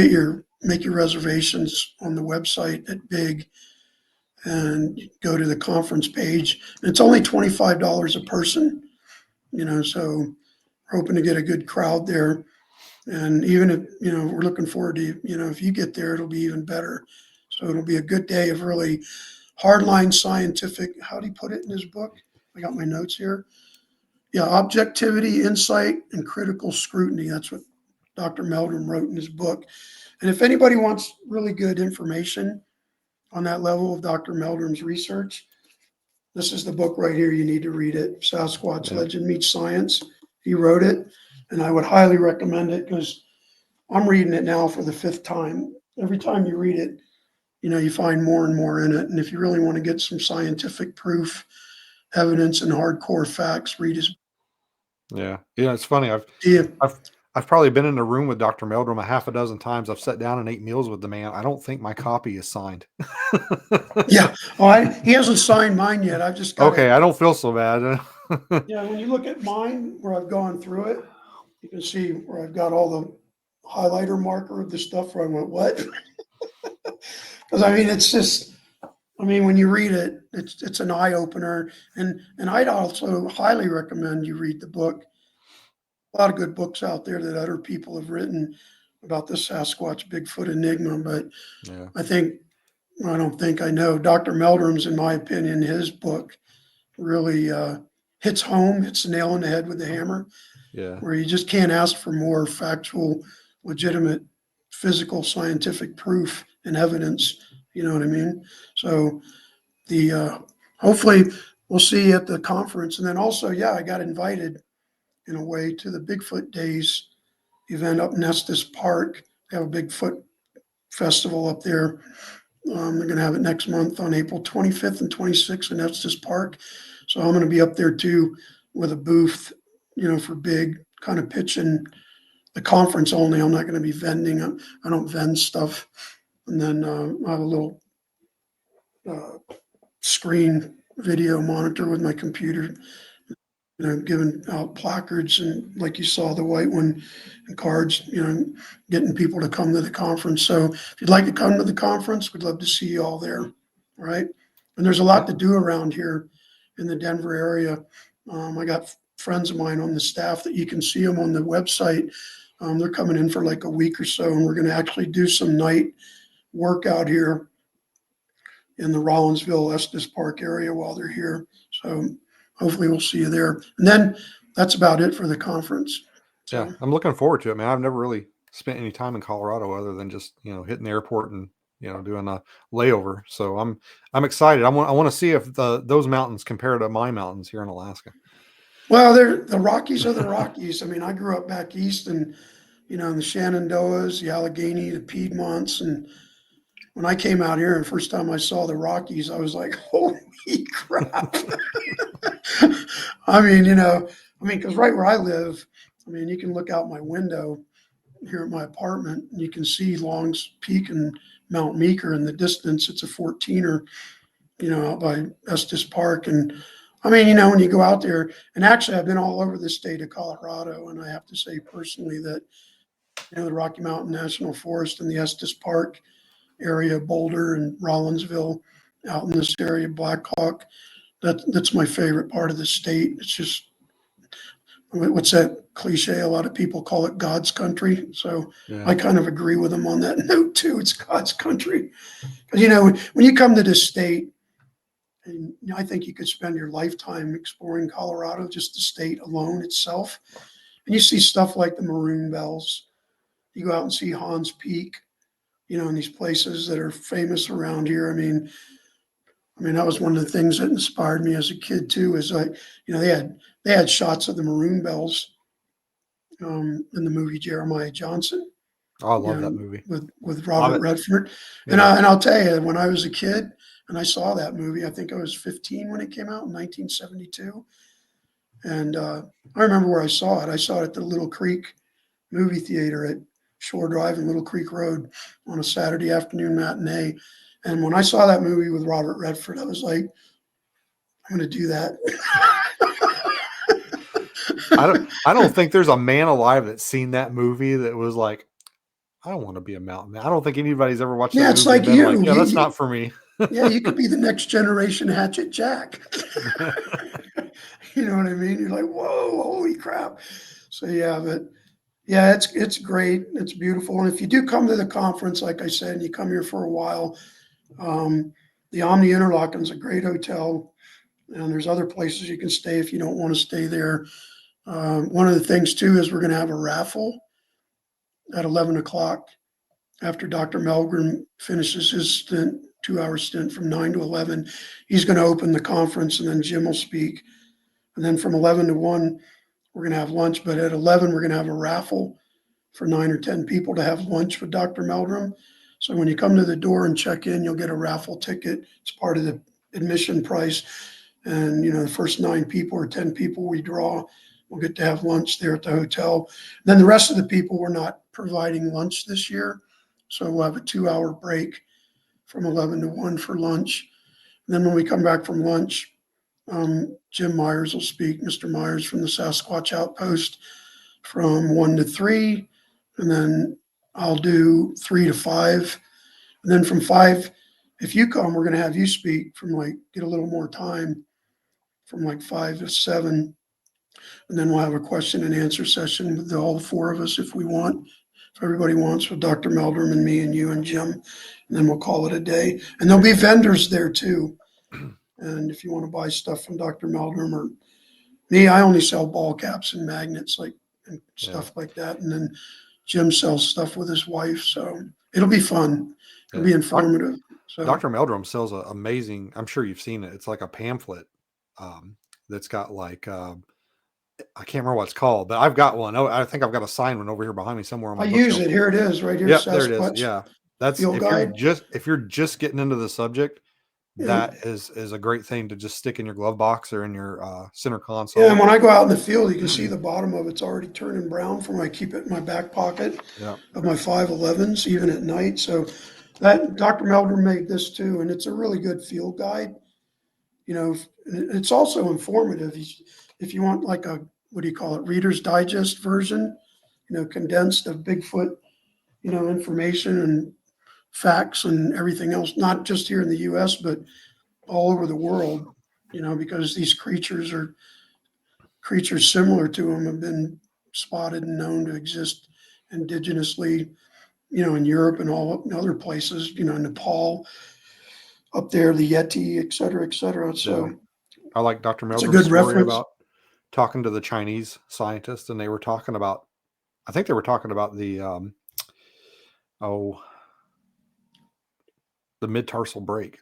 make your reservations on the website at Big, and go to the conference page. And it's only $25 a person, so we're hoping to get a good crowd there. And even if, we're looking forward to, if you get there, it'll be even better. So it'll be a good day of really hardline scientific, how do you put it in his book? I got my notes here. Yeah, objectivity, insight, and critical scrutiny. That's what Dr. Meldrum wrote in his book. And if anybody wants really good information on that level of Dr. Meldrum's research, this is the book right here. You need to read it. Sasquatch Legend Meets Science. He wrote it, and I would highly recommend it, because I'm reading it now for the 5th time. Every time you read it, you find more and more in it. And if you really want to get some scientific proof, evidence, and hardcore facts, read his. Yeah. It's funny. Yeah, I've probably been in a room with Dr. Meldrum a half a dozen times. I've sat down and ate meals with the man. I don't think my copy is signed. yeah. He hasn't signed mine yet. I've just got Okay, it. I don't feel so bad. Yeah, when you look at mine, where I've gone through it, you can see where I've got all the highlighter marker of the stuff where I went, what? Because it's just, when you read it, it's an eye opener. And I'd also highly recommend you read the book. A lot of good books out there that other people have written about the Sasquatch Bigfoot enigma, but Yeah. I don't think I know. Dr. Meldrum's, in my opinion, his book really hits home, hits the nail on the head with the hammer, Yeah. where you just can't ask for more factual, legitimate, physical, scientific proof and evidence. You know what I mean? So the hopefully we'll see you at the conference. And then also, yeah, I got invited in a way to the Bigfoot Days event up in Estes Park. They have a Bigfoot festival up there. They're going to have it next month on April 25th and 26th in Estes Park. So I'm going to be up there too with a booth, for Big, kind of pitching the conference only. I'm not going to be vending. I don't vend stuff. And then I have a little screen video monitor with my computer, giving out placards, and like you saw the white one, and cards, getting people to come to the conference. So if you'd like to come to the conference, we'd love to see you all there. All right. And there's a lot to do around here in the Denver area. I got friends of mine on the staff that you can see them on the website. They're coming in for like a week or so, and we're going to actually do some night work out here in the Rollinsville, Estes Park area while they're here. So hopefully we'll see you there. And then that's about it for the conference. Yeah, So, I'm looking forward to it, man. I've never really spent any time in Colorado other than just, hitting the airport and, doing a layover. So I'm excited. I want to see if those mountains compare to my mountains here in Alaska. well, the Rockies are the Rockies. I mean, I grew up back east and, in the Shenandoahs, the Allegheny, the Piedmonts. And when I came out here and first time I saw the Rockies, I was like, holy crap. Because right where I live, you can look out my window here at my apartment and you can see Long's Peak and Mount Meeker in the distance. It's a 14er, out by Estes Park. And when you go out there, and actually I've been all over the state of Colorado, and I have to say personally that, the Rocky Mountain National Forest and the Estes Park area, Boulder and Rollinsville, out in this area, Black Hawk, that's my favorite part of the state. It's just, what's that cliche? A lot of people call it God's country. So Yeah. I kind of agree with them on that note too. It's God's country. Because, when you come to this state, and I think you could spend your lifetime exploring Colorado, just the state alone itself. And you see stuff like the Maroon Bells. You go out and see Hans Peak, in these places that are famous around here. That was one of the things that inspired me as a kid too. Is like, they had shots of the Maroon Bells in the movie Jeremiah Johnson, Oh, I love that movie. with Love Robert it. Redford. And Yeah. I'll tell you, when I was a kid and I saw that movie, I think I was 15 when it came out in 1972. And I remember where I saw it. I saw it at the Little Creek movie theater at Shore Drive and Little Creek Road on a Saturday afternoon matinee. And when I saw that movie with Robert Redford, I was like, I'm going to do that. I don't think there's a man alive that's seen that movie that was like, I don't want to be a mountain man. I don't think anybody's ever watched that Yeah, it's movie and like been like, you. yeah, that's not for me. Yeah, you could be the next generation Hatchet Jack. You know what I mean? You're like, whoa, holy crap. So yeah, but yeah, it's great. It's beautiful. And if you do come to the conference, like I said, and you come here for a while, the Omni Interlaken's a great hotel. And there's other places you can stay if you don't want to stay there. One of the things too is we're going to have a raffle at 11 o'clock after Dr. Melgren finishes his stint, 2 hour stint from 9 to 11. He's going to open the conference and then Jim will speak. And then from 11 to 1, we're going to have lunch. But at 11, we're going to have a raffle for 9 or 10 people to have lunch with Dr. Meldrum. So when you come to the door and check in, you'll get a raffle ticket. It's part of the admission price. And, the first 9 people or 10 people we draw will get to have lunch there at the hotel. Then the rest of the people, we're not providing lunch this year. So we'll have a 2 hour break from 11 to 1 for lunch. And then when we come back from lunch, Jim Myers will speak, Mr. Myers from the Sasquatch Outpost, from 1 to 3. And then I'll do 3 to 5. And then from 5, if you come, we're going to have you speak from get a little more time from 5 to 7. And then we'll have a question and answer session with all 4 of us if we want. If everybody wants, with Dr. Meldrum and me and you and Jim. And then we'll call it a day. And there'll be vendors there too. And if you want to buy stuff from Dr. Meldrum or me, I only sell ball caps and magnets and stuff like that. And then Jim sells stuff with his wife. So it'll be fun. It'll be informative. So Dr. Meldrum sells an amazing, I'm sure you've seen it. It's like a pamphlet that's got I can't remember what it's called, but I've got one. Oh, I think I've got a signed one over here behind me somewhere on my I use bookshelf. it. Here it is, right here. Yep, there it is. Sasquatch Yeah. That's Field Guide. if you're just getting into the subject, that is a great thing to just stick in your glove box or in your center console. Yeah, and when I go out in the field, you can see the bottom of it's already turning brown from when I keep it in my back pocket of my 511s, even at night. So that Dr. Meldrum made this too, and it's a really good field guide. It's also informative. If you want like a, what do you call it, Reader's Digest version, condensed of Bigfoot, information and facts and everything else, not just here in the US, but all over the world, because these creatures similar to them have been spotted and known to exist indigenously, in Europe and all other places, Nepal, up there, the Yeti, et cetera, et cetera. So I like Dr. it's a Meldrum's good story reference. about talking to the Chinese scientists, and they were talking about I think they were talking about the oh, the mid-tarsal break,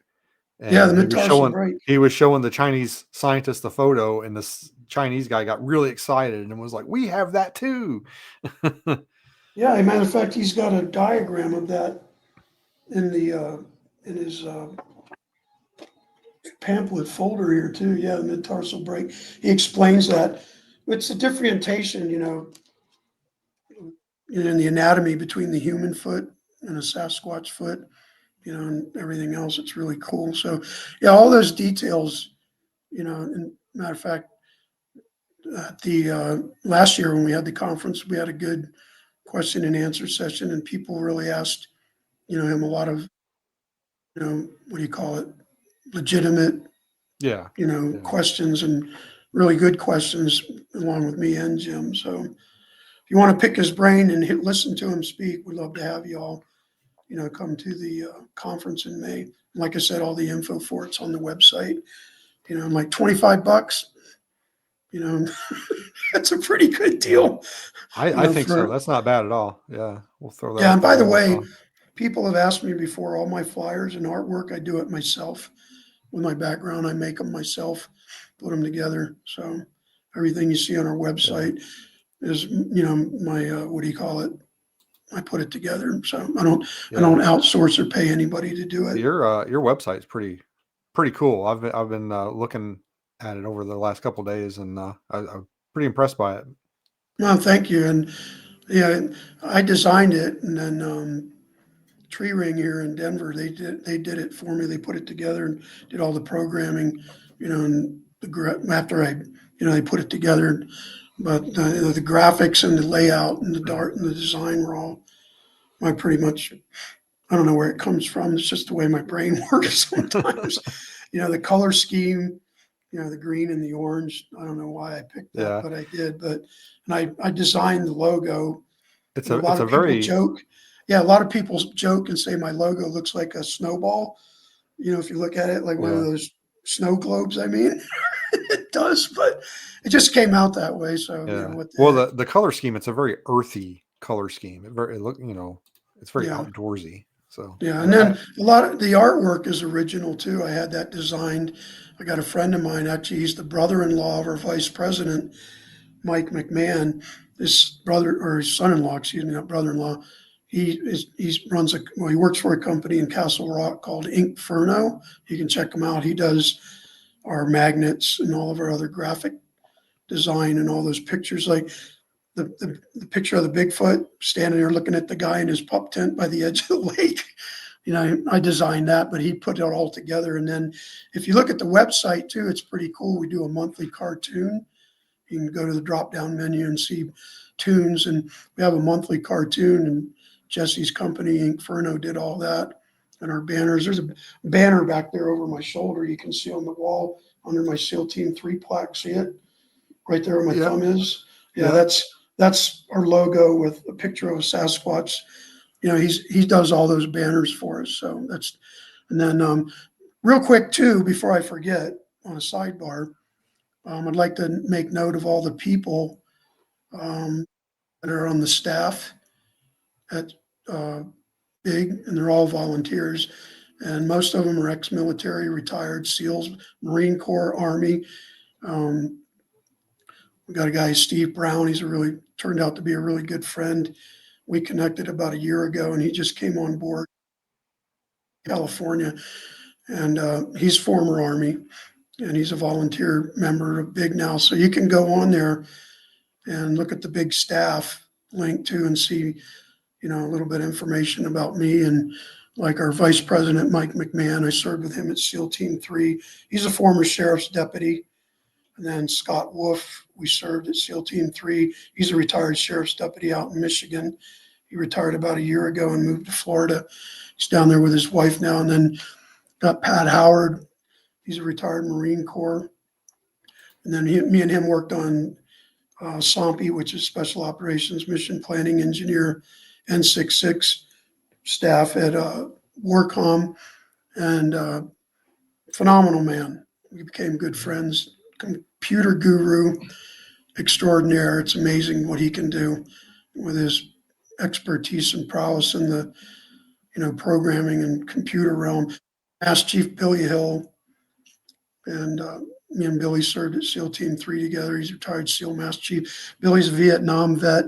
Yeah, the and mid-tarsal break. he was showing the Chinese scientist the photo, and this Chinese guy got really excited and was like, "We have that too." Yeah, as a matter of fact, he's got a diagram of that in the in his pamphlet folder here too. Yeah, the mid-tarsal break. He explains that it's a differentiation, in the anatomy between the human foot and a Sasquatch foot, and everything else. It's really cool. So, yeah, all those details, and matter of fact, the last year when we had the conference, we had a good question and answer session, and people really asked, him a lot of, what do you call it, legitimate, Yeah, yeah, questions, and really good questions along with me and Jim. So if you want to pick his brain and listen to him speak, we'd love to have you all, come to the conference in May. Like I said, all the info for it's on the website. Like $25, you know, that's a pretty good yeah. deal, I think so. for, That's not bad at all. Yeah, we'll throw that yeah. up And there by the when we way, talk. people have asked me before, all my flyers and artwork, I do it myself with my background. I make them myself, put them together. So everything you see on our Yeah, website is, my, what do you call it? I put it together. So I yeah. don't outsource or pay anybody to do it. Your website's pretty cool. I've been looking at it over the last couple days, and I'm pretty impressed by it. No, thank you. And yeah, I designed it, and then Tree Ring here in Denver, they did it for me. They put it together and did all the programming, and after they put it together. But the graphics and the layout and the dart and the design were all my pretty much. I don't know where it comes from. It's just the way my brain works sometimes. The color scheme, the green and the orange. I don't know why I picked that, Yeah, but I did. And I designed the logo. it's A lot a of people very joke. Yeah, a lot of people joke and say my logo looks like a snowball. If you look at it like one of yeah, those snow globes, I mean, it does, but it just came out that way. So, yeah. what the Well, heck? the color scheme, it's a very earthy color scheme. It look it's very Yeah. outdoorsy. So Yeah. And I then a lot of the artwork is original too. I had that designed. I got a friend of mine, actually, he's the brother in law of our vice president, Mike McMahon. His brother or his son in law, excuse me, not brother in law. He works for a company in Castle Rock called Inkferno. You can check him out. He does our magnets and all of our other graphic design and all those pictures. Like the picture of the Bigfoot standing there looking at the guy in his pup tent by the edge of the lake. I designed that, but he put it all together. And then if you look at the website too, it's pretty cool. We do a monthly cartoon. You can go to the drop down menu and see tunes, and we have a monthly cartoon. And Jesse's company, Inferno, did all that. And our banners. There's a banner back there over my shoulder. You can see on the wall under my SEAL Team 3 plaque. See it right there where my yeah, thumb is? Yeah, yeah, that's our logo with a picture of a Sasquatch. He does all those banners for us. So that's, and then real quick too, before I forget, on a sidebar, I'd like to make note of all the people um, that are on the staff at uh, Big, and they're all volunteers. And most of them are ex-military, retired SEALs, Marine Corps, Army. Um, we got a guy, Steve Brown. He's turned out to be a really good friend. We connected about a year ago, and he just came on board, California, and he's former Army, and he's a volunteer member of Big now. So you can go on there and look at the Big staff link too and see, a little bit of information about me. And like our vice president, Mike McMahon, I served with him at SEAL Team 3. He's a former sheriff's deputy. And then Scott Wolf, we served at SEAL Team 3. He's a retired sheriff's deputy out in Michigan. He retired about a year ago and moved to Florida. He's down there with his wife now. And then got Pat Howard. He's a retired Marine Corps. And then me and him worked on SOMPI, which is Special Operations Mission Planning Engineer, N66 staff at Warcom, and phenomenal man. We became good friends. Computer guru extraordinaire. It's amazing what he can do. with his expertise and prowess in the, programming and computer realm. Mass Chief Billy Hill, and me and Billy served at SEAL Team 3 together. He's retired SEAL Mass Chief. Billy's a Vietnam vet,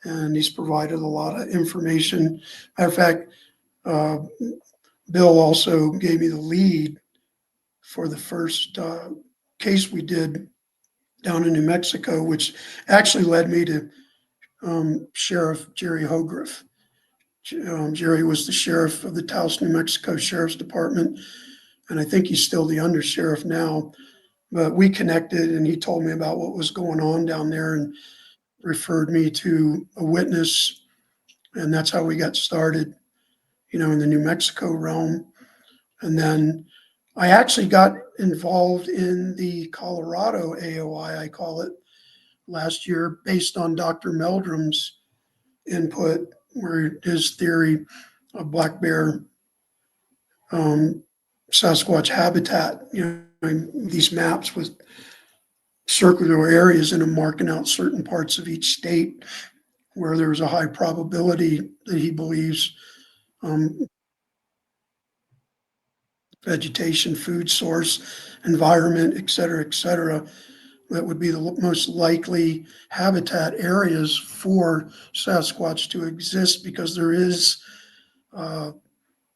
and he's provided a lot of information. Matter of fact, uh, Bill also gave me the lead for the first case we did down in New Mexico, which actually led me to Sheriff Jerry Hogriff. Jerry was the sheriff of the Taos, New Mexico Sheriff's Department, and I think he's still the undersheriff now. But we connected, and he told me about what was going on down there and referred me to a witness, and that's how we got started, in the New Mexico realm. And then I actually got involved in the Colorado AOI, I call it, last year, based on Dr. Meldrum's input, where his theory of black bear Sasquatch habitat, these maps with circular areas and them marking out certain parts of each state where there's a high probability that he believes vegetation, food source, environment, et cetera, that would be the most likely habitat areas for Sasquatch to exist, because there is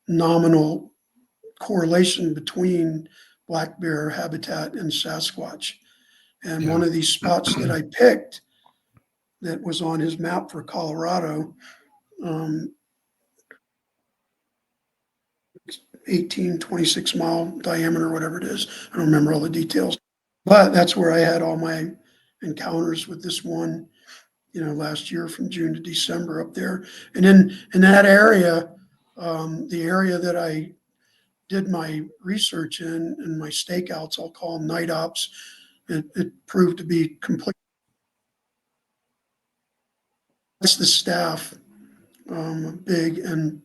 nominal correlation between black bear habitat and Sasquatch. And Yeah. one of these spots that I picked that was on his map for Colorado, 18, 26 mile diameter, whatever it is. I don't remember all the details, but that's where I had all my encounters with this one, last year from June to December up there. And in that area, the area that I did my research in and my stakeouts, I'll call them night ops, it proved to be complete. That's the staff, big, and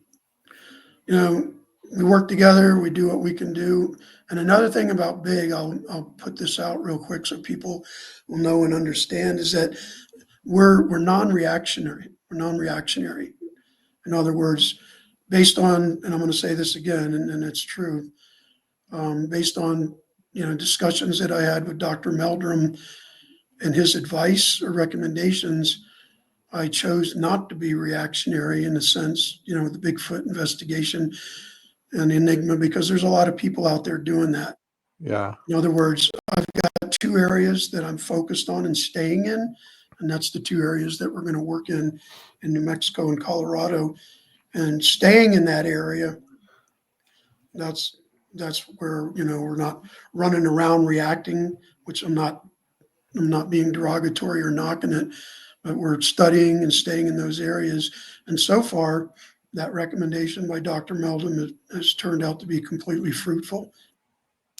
we work together, we do what we can do. And another thing about big, I'll put this out real quick so people will know and understand, is that we're non-reactionary. We're non-reactionary. In other words, based on, and I'm going to say this again, and it's true, based on discussions that I had with Dr. Meldrum and his advice or recommendations, I chose not to be reactionary in a sense, with the Bigfoot investigation and Enigma, because there's a lot of people out there doing that. Yeah. In other words, I've got two areas that I'm focused on and staying in, and that's the two areas that we're going to work in New Mexico and Colorado. And staying in that area, that's where we're not running around reacting, which I'm not being derogatory or knocking it, but we're studying and staying in those areas. And so far, that recommendation by Dr. Meldrum has turned out to be completely fruitful.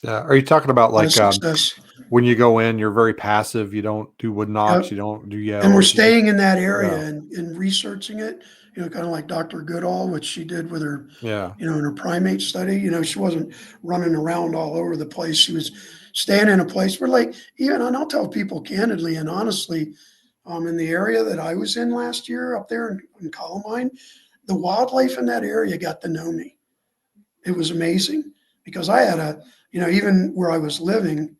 Yeah. Are you talking about A lot of like success. when you go in, you're very passive. You don't do wood knocks. Yep. You don't do And we're yells. staying in that area Yeah. and researching it, kind of like Dr. Goodall, which she did with her, Yeah. in her primate study. She wasn't running around all over the place. She was staying in a place where, like, even, and I'll tell people candidly and honestly, in the area that I was in last year up there in Columbine, the wildlife in that area got to know me. It was amazing, because I had even where I was living,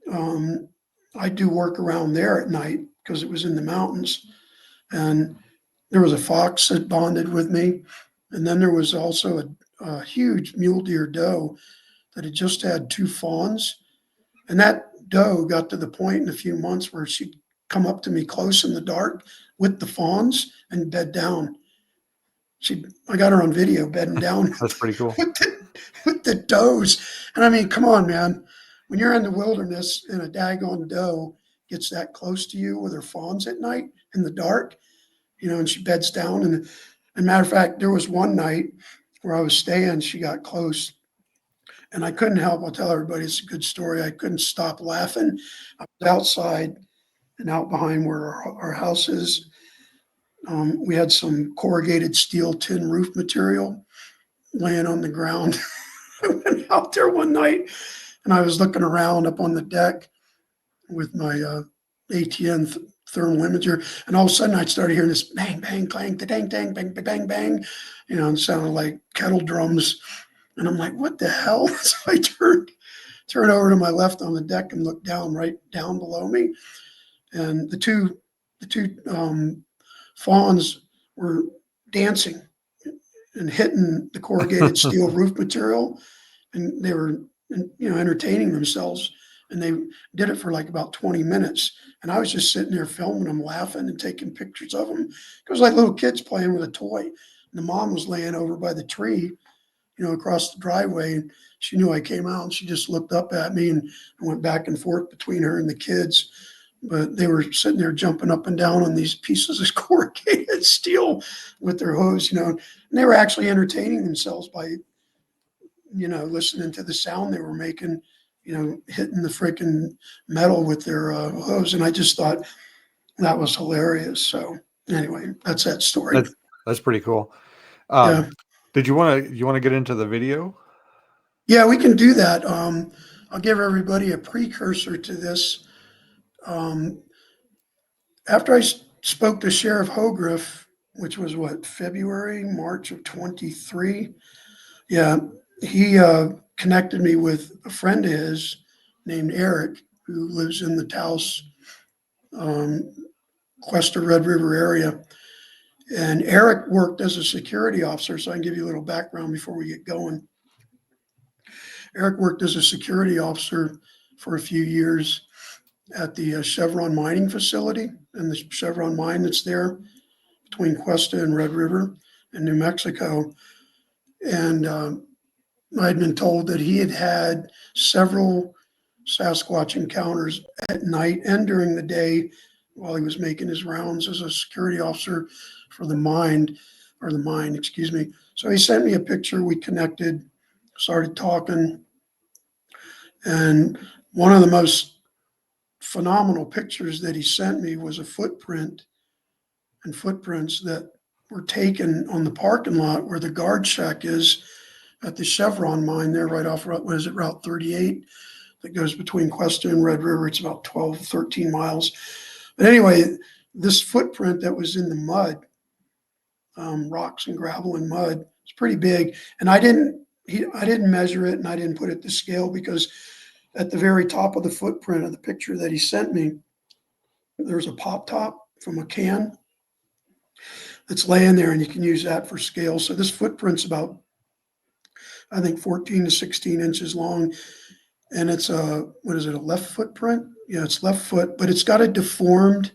I do work around there at night because it was in the mountains. And there was a fox that bonded with me. And then there was also a huge mule deer doe that had just had two fawns. And that doe got to the point in a few months where she'd come up to me close in the dark with the fawns and bed down. I got her on video bedding down That's pretty cool. with the does. And I mean, come on, man. When you're in the wilderness and a daggone doe gets that close to you with her fawns at night in the dark, and she beds down. And matter of fact, there was one night where I was staying, she got close, and I couldn't help. I'll tell everybody, it's a good story. I couldn't stop laughing. I was outside and out behind where our house is. We had some corrugated steel tin roof material laying on the ground. I went out there one night and I was looking around up on the deck with my ATN thermal imager, and all of a sudden I started hearing this bang, bang, clang, dang, dang, bang, bang, bang, and it sounded like kettle drums. And I'm like, what the hell? So I turned over to my left on the deck and looked down, right down below me. And the two fawns were dancing and hitting the corrugated steel roof material. And they were, entertaining themselves. And they did it for like about 20 minutes. And I was just sitting there filming them, laughing and taking pictures of them. It was like little kids playing with a toy. And the mom was laying over by the tree, across the driveway. And she knew I came out, and she just looked up at me, and I went back and forth between her and the kids. But they were sitting there jumping up and down on these pieces of corrugated steel with their hose, and they were actually entertaining themselves by, listening to the sound they were making, hitting the freaking metal with their hose. And I just thought that was hilarious. So anyway, that's that story. That's pretty cool. Yeah. Did you want to get into the video? Yeah, we can do that. I'll give everybody a precursor to this. After I spoke to Sheriff Hogriff, which was what, March of 23. Yeah, he connected me with a friend of his named Eric, who lives in the Taos, Cuesta Red River area. And Eric worked as a security officer, so I can give you a little background before we get going. Eric worked as a security officer for a few years at the Chevron mining facility, and the Chevron mine that's there between Cuesta and Red River in New Mexico. And I'd been told that he had had several Sasquatch encounters at night and during the day while he was making his rounds as a security officer for the mine, excuse me. So he sent me a picture. We connected, started talking. And one of the most phenomenal pictures that he sent me was a footprints that were taken on the parking lot where the guard shack is at the Chevron mine there, right off, Route 38, that goes between Cuesta and Red River. It's about 12, 13 miles. But anyway, this footprint that was in the mud, rocks and gravel and mud, it's pretty big. And I didn't measure it, and I didn't put it to scale, because at the very top of the footprint of the picture that he sent me, there's a pop top from a can that's laying there, and you can use that for scale. So this footprint's about, I think, 14 to 16 inches long. And it's a left footprint? Yeah, it's left foot, but it's got a deformed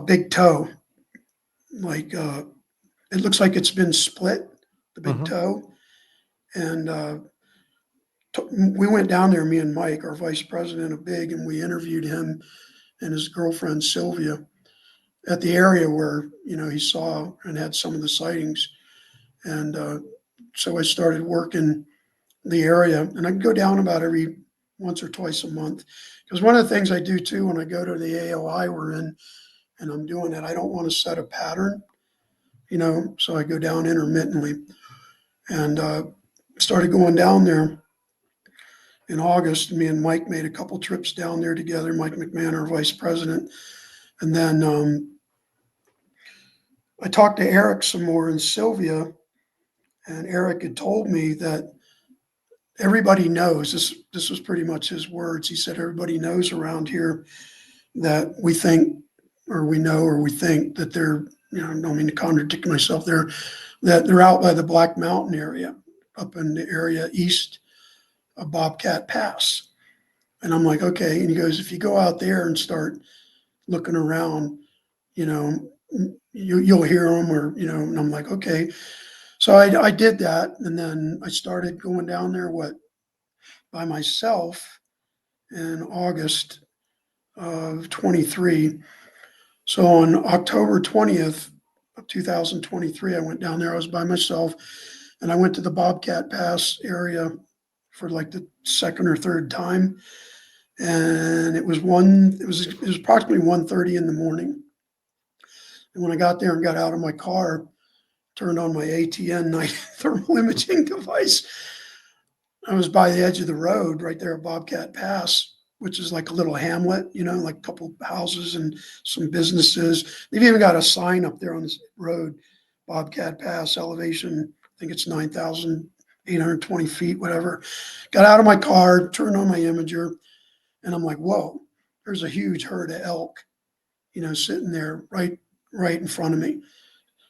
big toe. Like it looks like it's been split, the big toe. And we went down there, me and Mike, our vice president of Big, and we interviewed him and his girlfriend Sylvia at the area where he saw and had some of the sightings. And so I started working the area, and I go down about every once or twice a month, because one of the things I do too when I go to the AOI we're in and I'm doing it, I don't want to set a pattern, so I go down intermittently. And started going down there in August. Me and Mike made a couple trips down there together, Mike McMahon, our vice president. And then I talked to Eric some more and Sylvia, and Eric had told me that everybody knows, this was pretty much his words. He said, everybody knows around here that we think, or we know, or we think that they're, I don't mean to contradict myself there, that they're out by the Black Mountain area, up in the area east of Bobcat Pass. And I'm like, okay. And he goes, if you go out there and start looking around, you'll hear them, or, and I'm like, okay. So I did that. And then I started going down there, by myself in August of 23. So on October 20th of 2023, I went down there. I was by myself, and I went to the Bobcat Pass area for like the second or third time. And it was approximately 1:30 in the morning. And when I got there and got out of my car, turned on my ATN night thermal imaging device, I was by the edge of the road right there at Bobcat Pass. which is like a little hamlet, like a couple houses and some businesses. They've even got a sign up there on this road, Bobcat Pass, elevation, I think it's 9,820 feet, whatever. Got out of my car, turned on my imager, and I'm like, whoa, there's a huge herd of elk, sitting there right in front of me.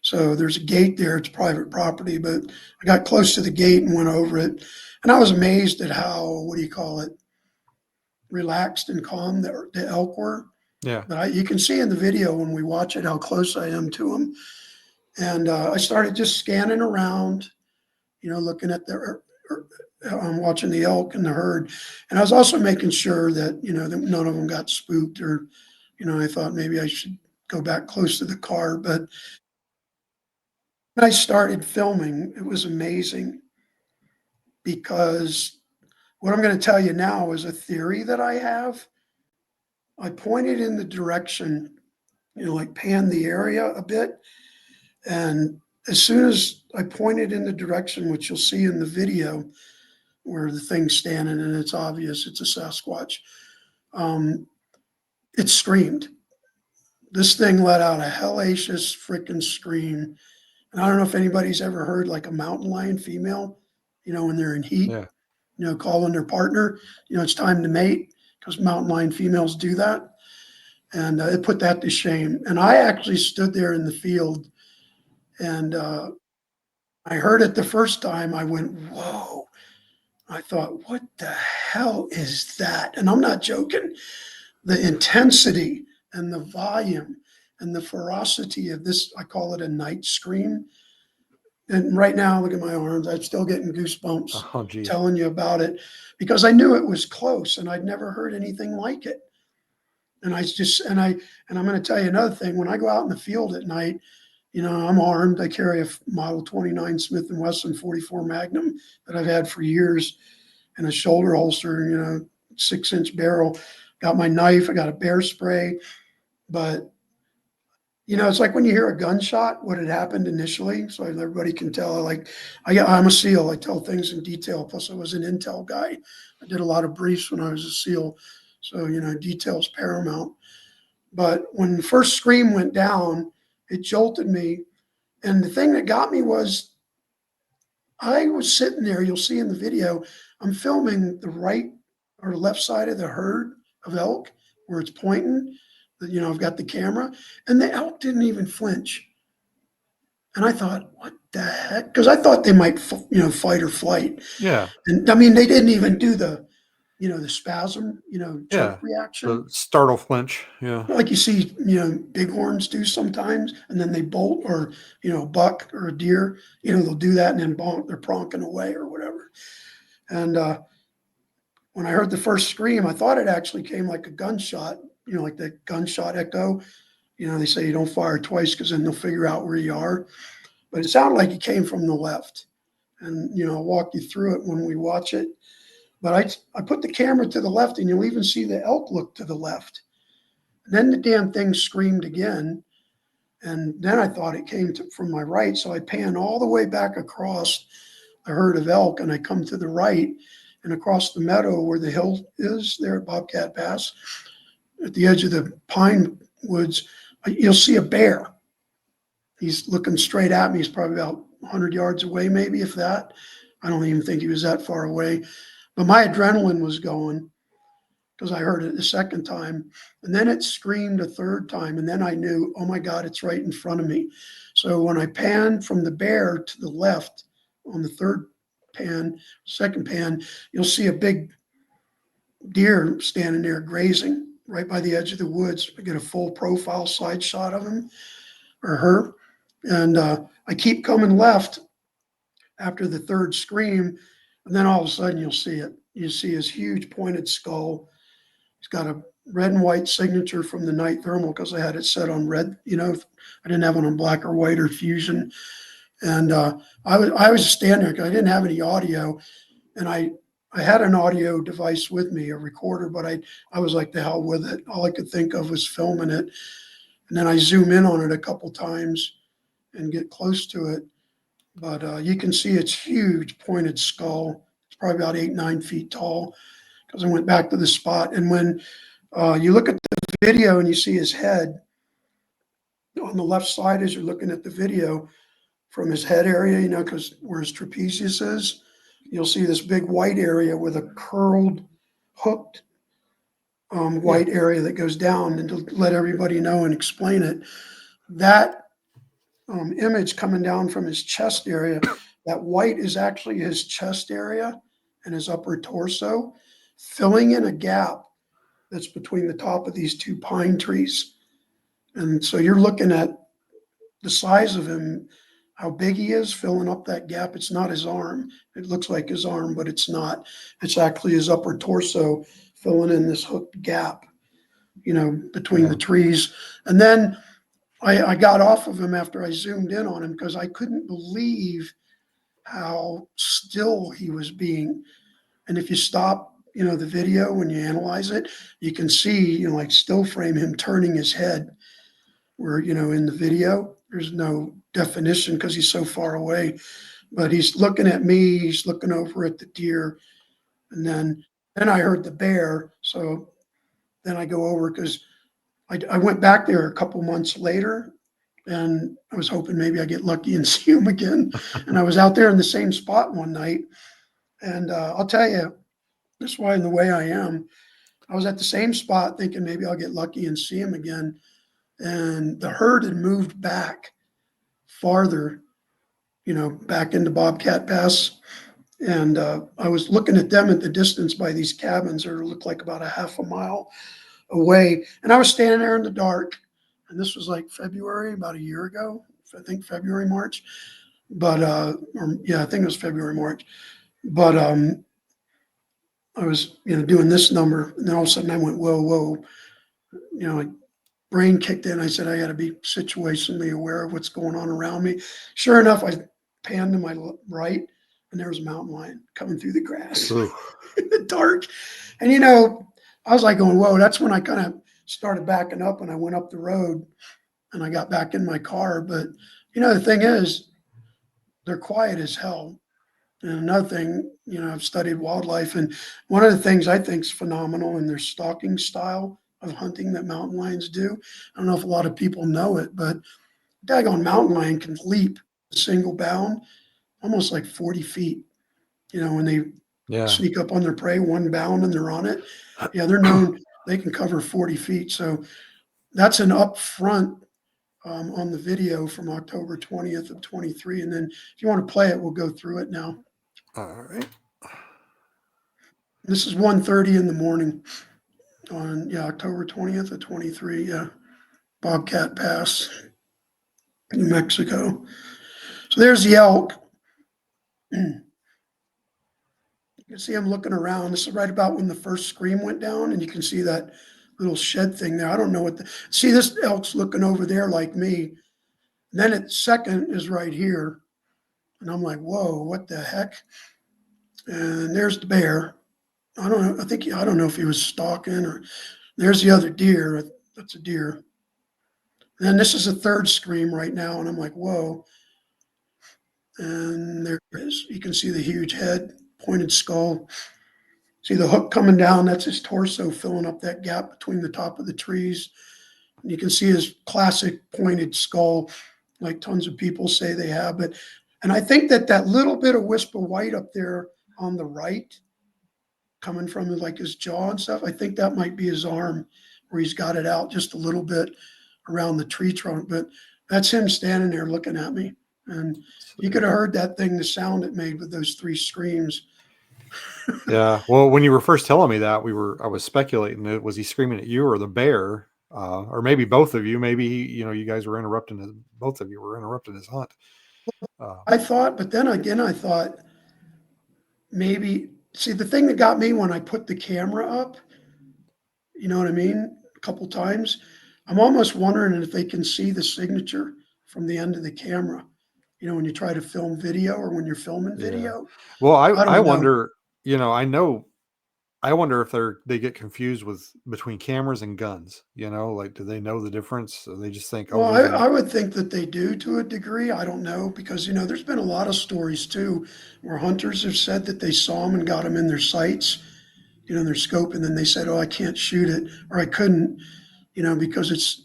So there's a gate there. It's private property, but I got close to the gate and went over it. And I was amazed at how, what do you call it, relaxed and calm the elk were. Yeah. But you can see in the video when we watch it how close I am to them. And I started just scanning around, looking at watching the elk and the herd. And I was also making sure that, that none of them got spooked or, I thought maybe I should go back close to the car. But when I started filming, it was amazing because what I'm going to tell you now is a theory that I have. I pointed in the direction, like pan the area a bit. And as soon as I pointed in the direction, which you'll see in the video, where the thing's standing and it's obvious it's a Sasquatch, it screamed. This thing let out a hellacious freaking scream. And I don't know if anybody's ever heard like a mountain lion female, when they're in heat, Yeah. Calling their partner, it's time to mate, because mountain lion females do that. And it put that to shame. And I actually stood there in the field and I heard it the first time. I went, whoa. I thought, what the hell is that? And I'm not joking. The intensity and the volume and the ferocity of this, I call it a night scream. And right now, look at my arms. I'm still getting goosebumps Oh, geez. telling you about it because I knew it was close and I'd never heard anything like it. And I'm going to tell you another thing. When I go out in the field at night, I'm armed. I carry a Model 29 Smith & Wesson 44 Magnum that I've had for years in a shoulder holster, 6-inch barrel. Got my knife. I got a bear spray. But, it's like when you hear a gunshot, what had happened initially. So everybody can tell. I'm a SEAL. I tell things in detail. Plus, I was an intel guy. I did a lot of briefs when I was a SEAL. So, detail's paramount. But when the first scream went down, it jolted me. And the thing that got me was I was sitting there, you'll see in the video, I'm filming the right or left side of the herd of elk where it's pointing. I've got the camera, and the elk didn't even flinch. And I thought, what the heck? Because I thought they might, fight or flight. Yeah. And I mean, they didn't even do the spasm, Yeah. choke reaction. The startle flinch. Yeah. Like you see, bighorns do sometimes, and then they bolt, or a buck or a deer, they'll do that and then bonk, they're pronking away or whatever. And when I heard the first scream, I thought it actually came like a gunshot, like the gunshot echo. They say you don't fire twice because then they'll figure out where you are. But it sounded like it came from the left. And I'll walk you through it when we watch it. But I put the camera to the left, and you'll even see the elk look to the left. And then the damn thing screamed again. And then I thought it came from my right. So I pan all the way back across the herd of elk, and I come to the right and across the meadow where the hill is there at Bobcat Pass. At the edge of the pine woods, you'll see a bear. He's looking straight at me. He's probably about 100 yards away, maybe, if that. I don't even think he was that far away. But my adrenaline was going because I heard it the second time. And then it screamed a third time. And then I knew, oh my God, it's right in front of me. So when I panned from the bear to the left on the second pan, you'll see a big deer standing there grazing right by the edge of the woods. I get a full profile side shot of him or her. And I keep coming left after the third scream. And then all of a sudden you'll see it. You see his huge pointed skull. He's got a red and white signature from the night thermal because I had it set on red. I didn't have it on black or white or fusion. And I was standing there because I didn't have any audio. And I had an audio device with me, a recorder, but I was like, the hell with it. All I could think of was filming it. And then I zoom in on it a couple times and get close to it. But you can see its huge pointed skull. It's probably about 8-9 feet tall. because I went back to the spot. And when you look at the video and you see his head on the left side as you're looking at the video from his head area, because where his trapezius is, you'll see this big white area with a curled, hooked Yeah. white area that goes down. And to let everybody know and explain it, that image coming down from his chest area, that white is actually his chest area and his upper torso, filling in a gap that's between the top of these two pine trees. And so you're looking at the size of him, how big he is filling up that gap. It's not his arm. It looks like his arm, but it's not. It's actually his upper torso filling in this hooked gap, between Yeah. the trees. And then I got off of him after I zoomed in on him because I couldn't believe how still he was being. And if you stop, the video when you analyze it, you can see, like still frame him turning his head where, in the video, there's no definition because he's so far away, but he's looking at me, he's looking over at the deer. And then I heard the bear. So then I go over because I went back there a couple months later and I was hoping maybe I get lucky and see him again. And I was out there in the same spot one night. And I'll tell you, that's why in the way I am, I was at the same spot thinking maybe I'll get lucky and see him again. And the herd had moved back farther, back into Bobcat Pass. And I was looking at them at the distance by these cabins that looked like about a half a mile away. And I was standing there in the dark. And this was like February, about a year ago, I think February, March. But, I think it was February, March. But I was, doing this number. And then all of a sudden I went, whoa, whoa. Like brain kicked in. I said, I got to be situationally aware of what's going on around me. Sure enough, I panned to my right and there was a mountain lion coming through the grass Ooh. in the dark. And, I was like going, whoa, that's when I kind of started backing up and I went up the road and I got back in my car. But, the thing is, they're quiet as hell. And another thing, I've studied wildlife, and one of the things I think is phenomenal in their stalking style of hunting that mountain lions do. I don't know if a lot of people know it, but daggone mountain lion can leap a single bound, almost like 40 feet. When they Yeah. sneak up on their prey, one bound and they're on it. Yeah, they're known, they can cover 40 feet. So that's an upfront on the video from October 20th of 23. And then if you want to play it, we'll go through it now. All right. This is 1:30 in the morning on October 20th of 23. Yeah, Bobcat Pass, New Mexico. So there's the elk. You can see him looking around. This is right about when the first scream went down, and you can see that little shed thing there. I don't know see, this elk's looking over there like me. And then its second is right here. And I'm like, whoa, what the heck? And there's the bear. I don't know. I don't know if he was stalking or there's the other deer. That's a deer. And then this is a third scream right now. And I'm like, whoa. And there it is. You can see the huge head, pointed skull. See the hook coming down. That's his torso filling up that gap between the top of the trees. And you can see his classic pointed skull, like tons of people say they have. And I think that little bit of wisp of white up there on the right, coming from like his jaw and stuff, I think that might be his arm where he's got it out just a little bit around the tree trunk. But that's him standing there looking at me. And you could have heard that thing, the sound it made with those three screams. Yeah. Well, when you were first telling me that, I was speculating that was he screaming at you or the bear, or maybe both of you. Maybe you guys were both of you were interrupting his hunt. I thought, but then again, I thought maybe, see, the thing that got me when I put the camera up, you know what I mean? A couple times, I'm almost wondering if they can see the signature from the end of the camera. When you try to film video or when you're filming Yeah. video. Well, I I don't know. wonder. I wonder if they get confused between cameras and guns. Like, do they know the difference? Or they just think, oh, Well, those are. I would think that they do to a degree. I don't know because there's been a lot of stories too where hunters have said that they saw them and got them in their sights. in their scope, and then they said, "Oh, I can't shoot it," or "I couldn't," because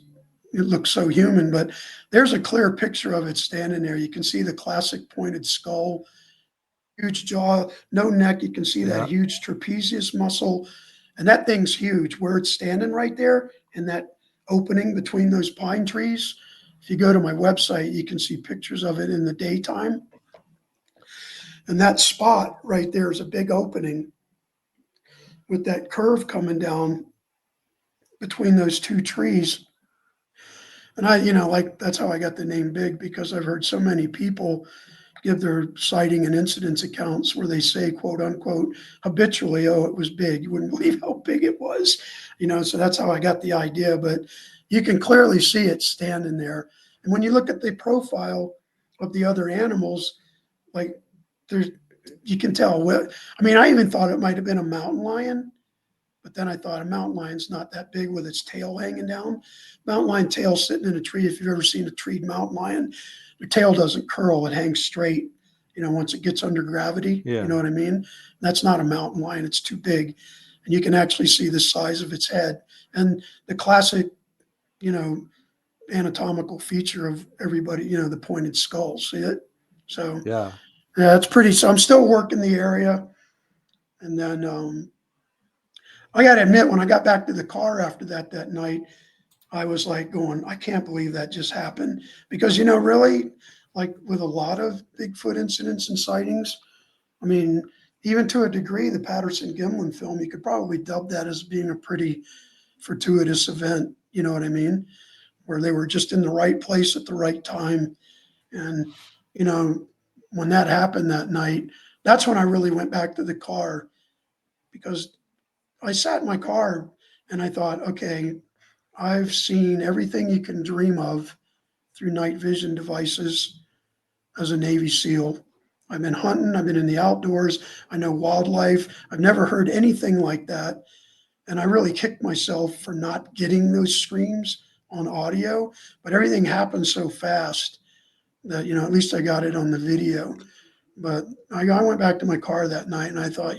it looks so human. But there's a clear picture of it standing there. You can see the classic pointed skull, huge jaw, no neck. You can see that Yeah. huge trapezius muscle, and that thing's huge. Where it's standing right there in that opening between those pine trees. If you go to my website, you can see pictures of it in the daytime. And that spot right there is a big opening with that curve coming down between those two trees. And like that's how I got the name Big, because I've heard so many people give their sighting and incidents accounts where they say, quote unquote, habitually, "Oh, it was big." You wouldn't believe how big it was, so that's how I got the idea. But you can clearly see it standing there. And when you look at the profile of the other animals, like there's, you can tell I even thought it might have been a mountain lion, but then I thought a mountain lion's not that big with its tail hanging down. Mountain lion tail sitting in a tree. If you've ever seen a treed mountain lion, the tail doesn't curl; it hangs straight. Once it gets under gravity, Yeah. you know what I mean? That's not a mountain lion; it's too big, and you can actually see the size of its head and the classic, you know, anatomical feature of everybody. The pointed skull. See it? So Yeah. yeah, it's pretty. So I'm still working the area, and then I got to admit, when I got back to the car after that night, I was like going, I can't believe that just happened. Because, really, like with a lot of Bigfoot incidents and sightings, I mean, even to a degree, the Patterson Gimlin film, you could probably dub that as being a pretty fortuitous event. You know what I mean? Where they were just in the right place at the right time. And, you know, when that happened that night, that's when I really went back to the car, because I sat in my car and I thought, okay, I've seen everything you can dream of through night vision devices as a Navy SEAL. I've been hunting, I've been in the outdoors, I know wildlife. I've never heard anything like that. And I really kicked myself for not getting those screams on audio, but everything happened so fast that, at least I got it on the video. But I went back to my car that night and I thought,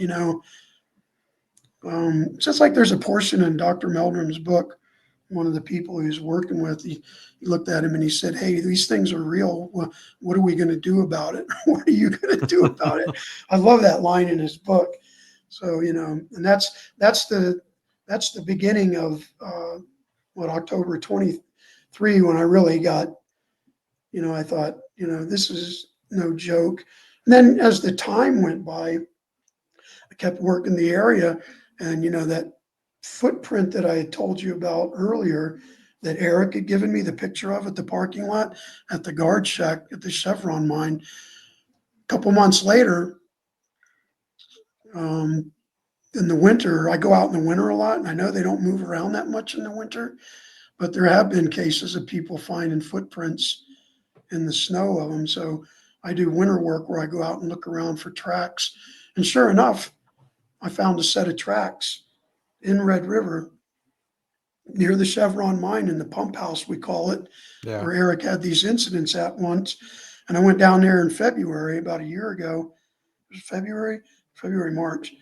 just like there's a portion in Dr. Meldrum's book, one of the people he was working with, he looked at him and he said, "Hey, these things are real. Well, what are we going to do about it? What are you going to do about it?" I love that line in his book. So, and that's the beginning of October 23, when I really got, I thought, this is no joke. And then as the time went by, I kept working the area, and that footprint that I had told you about earlier, that Eric had given me the picture of at the parking lot at the guard shack at the Chevron mine. A couple months later, um, in the winter, I go out in the winter a lot, and I know they don't move around that much in the winter, but there have been cases of people finding footprints in the snow of them. So I do winter work where I go out and look around for tracks. And sure enough, I found a set of tracks in Red River near the Chevron mine, in the pump house, we call it, Yeah. where Eric had these incidents at once. And I went down there in February, about a year ago. It was February, March.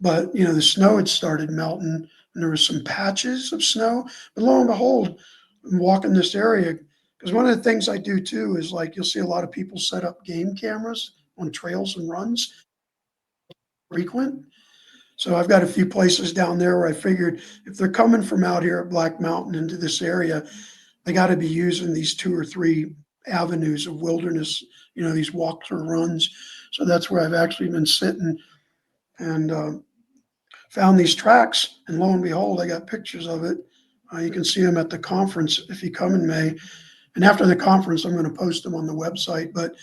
But, the snow had started melting and there was some patches of snow. But lo and behold, I'm walking this area, because one of the things I do too is, like, you'll see a lot of people set up game cameras on trails and runs frequent. So I've got a few places down there where I figured if they're coming from out here at Black Mountain into this area, they got to be using these 2 or 3 avenues of wilderness, these walks or runs. So that's where I've actually been sitting and found these tracks. And lo and behold, I got pictures of it. You can see them at the conference if you come in May. And after the conference, I'm going to post them on the website. But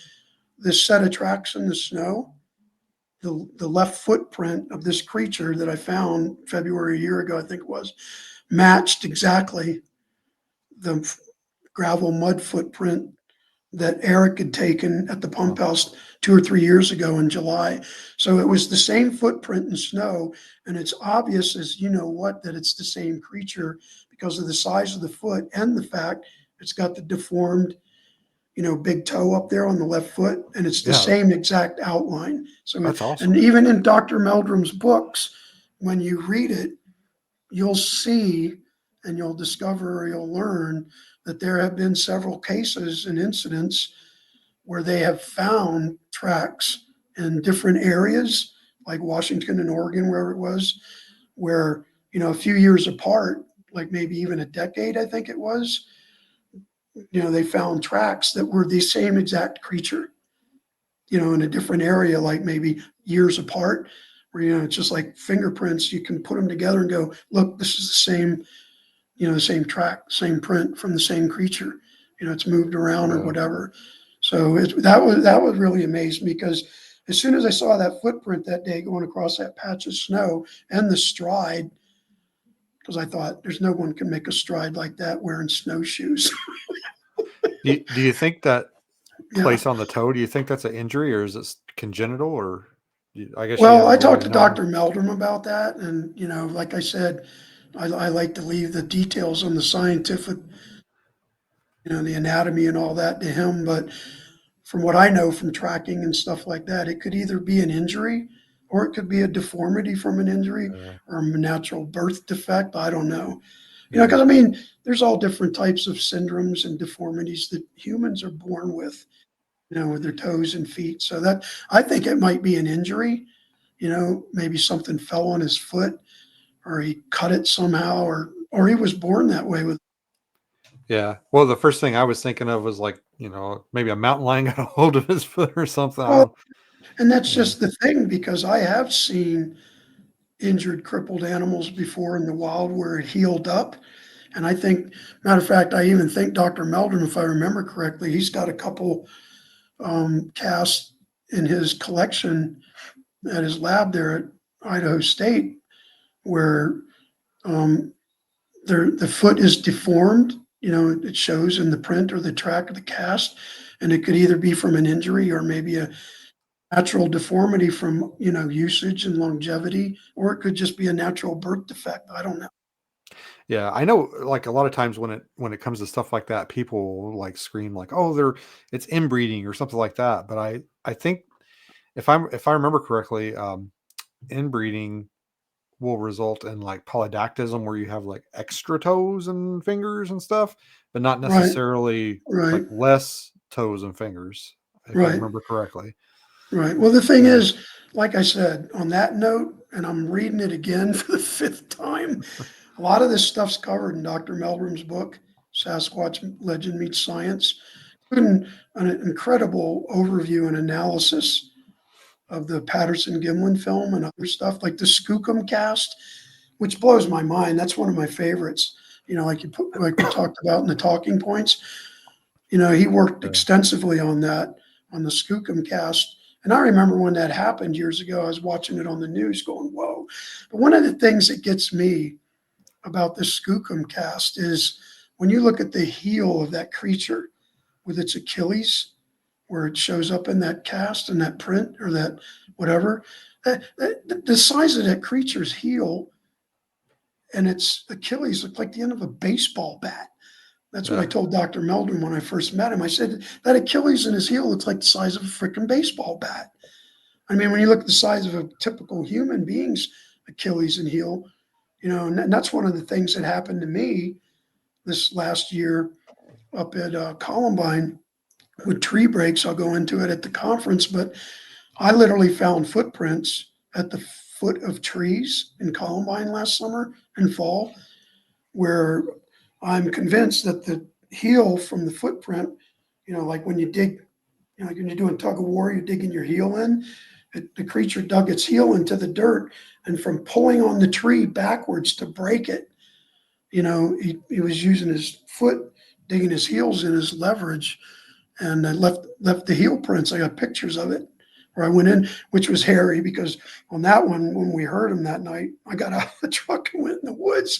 this set of tracks in the snow, the left footprint of this creature that I found February a year ago, I think it was, matched exactly the gravel mud footprint that Eric had taken at the pump house 2 or 3 years ago in July. So it was the same footprint in snow, and it's obvious as that it's the same creature because of the size of the foot and the fact it's got the deformed big toe up there on the left foot, and it's the Yeah. same exact outline. So, That's and awesome. even in Dr. Meldrum's books, when you read it, you'll see and you'll discover or you'll learn that there have been several cases and incidents where they have found tracks in different areas, like Washington and Oregon, wherever it was, where, a few years apart, like maybe even a decade, I think it was, they found tracks that were the same exact creature, in a different area, like maybe years apart, where, it's just like fingerprints. You can put them together and go, look, this is the same track, same print from the same creature. It's moved around or Yeah. whatever. So that was really amazed me, because as soon as I saw that footprint that day going across that patch of snow and the stride, because I thought there's no one can make a stride like that wearing snowshoes. Do you think that Yeah. place on the toe, do you think that's an injury, or is it congenital, or I guess you Well, I haven't talked really to known? Dr. Meldrum about that, and like I said, I like to leave the details on the scientific, the anatomy and all that to him. But from what I know from tracking and stuff like that, it could either be an injury or it could be a deformity from an injury Yeah. or a natural birth defect. I don't know. Yeah. Because I mean, there's all different types of syndromes and deformities that humans are born with, with their toes and feet. So that I think it might be an injury, maybe something fell on his foot or he cut it somehow or he was born that way with. Yeah. Well, the first thing I was thinking of was like, maybe a mountain lion got a hold of his foot or something. I Well, don't. and that's Yeah. just the thing, because I have seen injured, crippled animals before in the wild where it healed up. And I think, matter of fact, I even think Dr. Meldrum, if I remember correctly, he's got a couple casts in his collection at his lab there at Idaho State where um, the foot is deformed. It shows in the print or the track of the cast, and it could either be from an injury or maybe a natural deformity from usage and longevity, or it could just be a natural birth defect. I don't know. Yeah, I know, like, a lot of times when it comes to stuff like that, people will, like, scream like, "Oh, it's inbreeding," or something like that, but I think if I remember correctly, inbreeding will result in, like, polydactylism, where you have, like, extra toes and fingers and stuff, but not Right, necessarily, like, right, less toes and fingers, if I right, remember correctly. right. Well, the thing Yeah. is, like I said, on that note, and I'm reading it again for the fifth time, a lot of this stuff's covered in Dr. Meldrum's book, Sasquatch Legend Meets Science, including an incredible overview and analysis of the Patterson Gimlin film and other stuff, like the Skookum cast, which blows my mind. That's one of my favorites. Like we talked about in the talking points. He worked Yeah. extensively on that, on the Skookum cast. And I remember when that happened years ago, I was watching it on the news going, whoa. But one of the things that gets me about the Skookum cast is when you look at the heel of that creature with its Achilles, where it shows up in that cast and that print or that whatever, the size of that creature's heel and its Achilles looked like the end of a baseball bat. That's what I Yeah. told Dr. Meldrum when I first met him. I said, that Achilles in his heel looks like the size of a freaking baseball bat. I mean, when you look at the size of a typical human being's Achilles and heel, and that's one of the things that happened to me this last year up at Columbine with tree breaks. I'll go into it at the conference, but I literally found footprints at the foot of trees in Columbine last summer and fall where I'm convinced that the heel from the footprint, like when you dig, like when you're doing tug of war, you're digging your heel in. The creature dug its heel into the dirt, and from pulling on the tree backwards to break it, he was using his foot, digging his heels in as leverage, and I left the heel prints. I got pictures of it where I went in, which was hairy because on that one, when we heard him that night, I got out of the truck and went in the woods,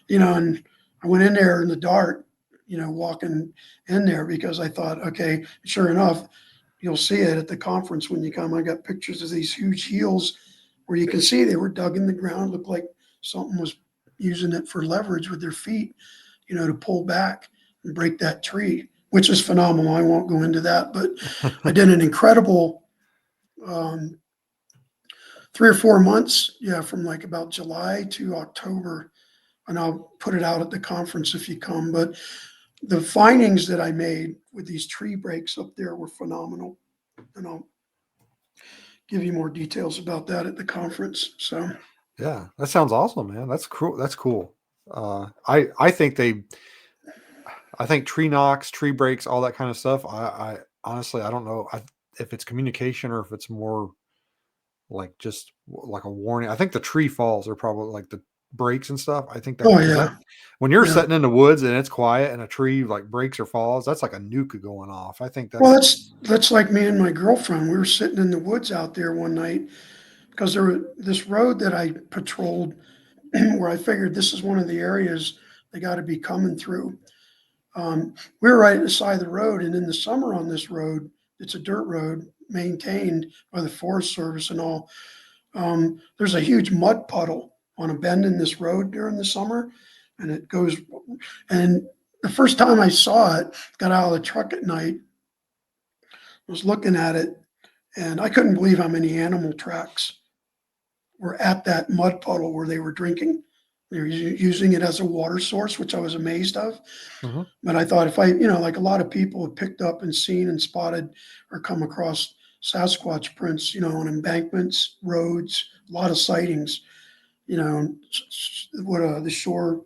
and I went in there in the dark, walking in there because I thought, okay, sure enough, you'll see it at the conference when you come. I got pictures of these huge heels where you can see they were dug in the ground, looked like something was using it for leverage with their feet, to pull back and break that tree, which is phenomenal. I won't go into that, but I did an incredible um, 3 or 4 months. Yeah, from like about July to October, and I'll put it out at the conference if you come. But the findings that I made with these tree breaks up there were phenomenal, and I'll give you more details about that at the conference. So, Yeah, that sounds awesome, man. That's cool. That's cool. I think I think tree knocks, tree breaks, all that kind of stuff. I honestly I don't know if it's communication or if it's more like just like a warning. I think the tree falls are probably like the breaks and stuff. I think that oh because that yeah, when you're yeah. sitting in the woods and it's quiet and a tree like breaks or falls, that's like a nuke going off. I think Well, that's that's like me and my girlfriend. We were sitting in the woods out there one night because there was this road that I patrolled where I figured this is one of the areas they got to be coming through. We were right at the side of the road, and in the summer on this road, it's a dirt road maintained by the Forest Service and all. There's a huge mud puddle on a bend in this road during the summer, and it goes. And the first time I saw it, got out of the truck at night, was looking at it, and I couldn't believe how many animal tracks were at that mud puddle where they were drinking. They were using it as a water source, which I was amazed of. Mhm. But I thought if I, like a lot of people have picked up and seen and spotted or come across Sasquatch prints, on embankments, roads, a lot of sightings, what the shore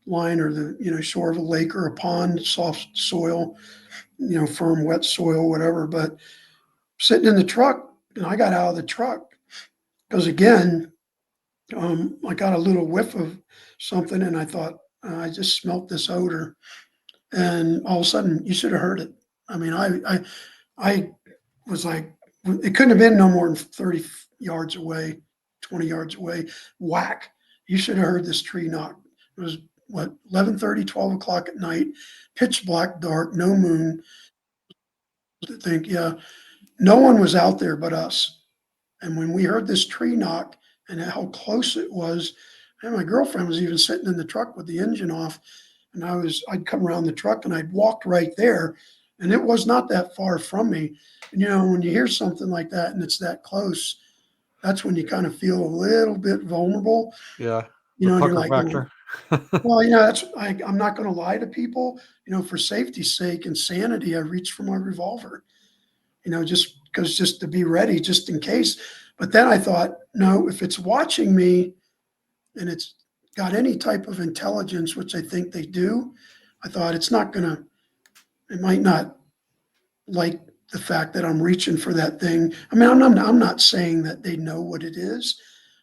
line or the, shore of a lake or a pond, soft soil, firm, wet soil, whatever. But sitting in the truck, and I got out of the truck because again, I got a little whiff of something, and I thought I just smelt this odor, and all of a sudden, you should have heard it. I mean, I was like, it couldn't have been no more than 30 yards away, 20 yards away. Whack! You should have heard this tree knock. It was what 11:30, 12 o'clock at night, pitch black, dark, no moon. I think, yeah, no one was out there but us. And when we heard this tree knock and how close it was, and my girlfriend was even sitting in the truck with the engine off, and I'd come around the truck and I'd walked right there, and it was not that far from me. And when you hear something like that and it's that close, that's when you kind of feel a little bit vulnerable, Yeah, the and you're pucker like, factor. well, I'm not going to lie to people, for safety's sake and sanity, I reached for my revolver, just to be ready, just in case. But then I thought, no, if it's watching me and it's got any type of intelligence, which I think they do, I thought it might not like the fact that I'm reaching for that thing. I mean, I'm not saying that they know what it is,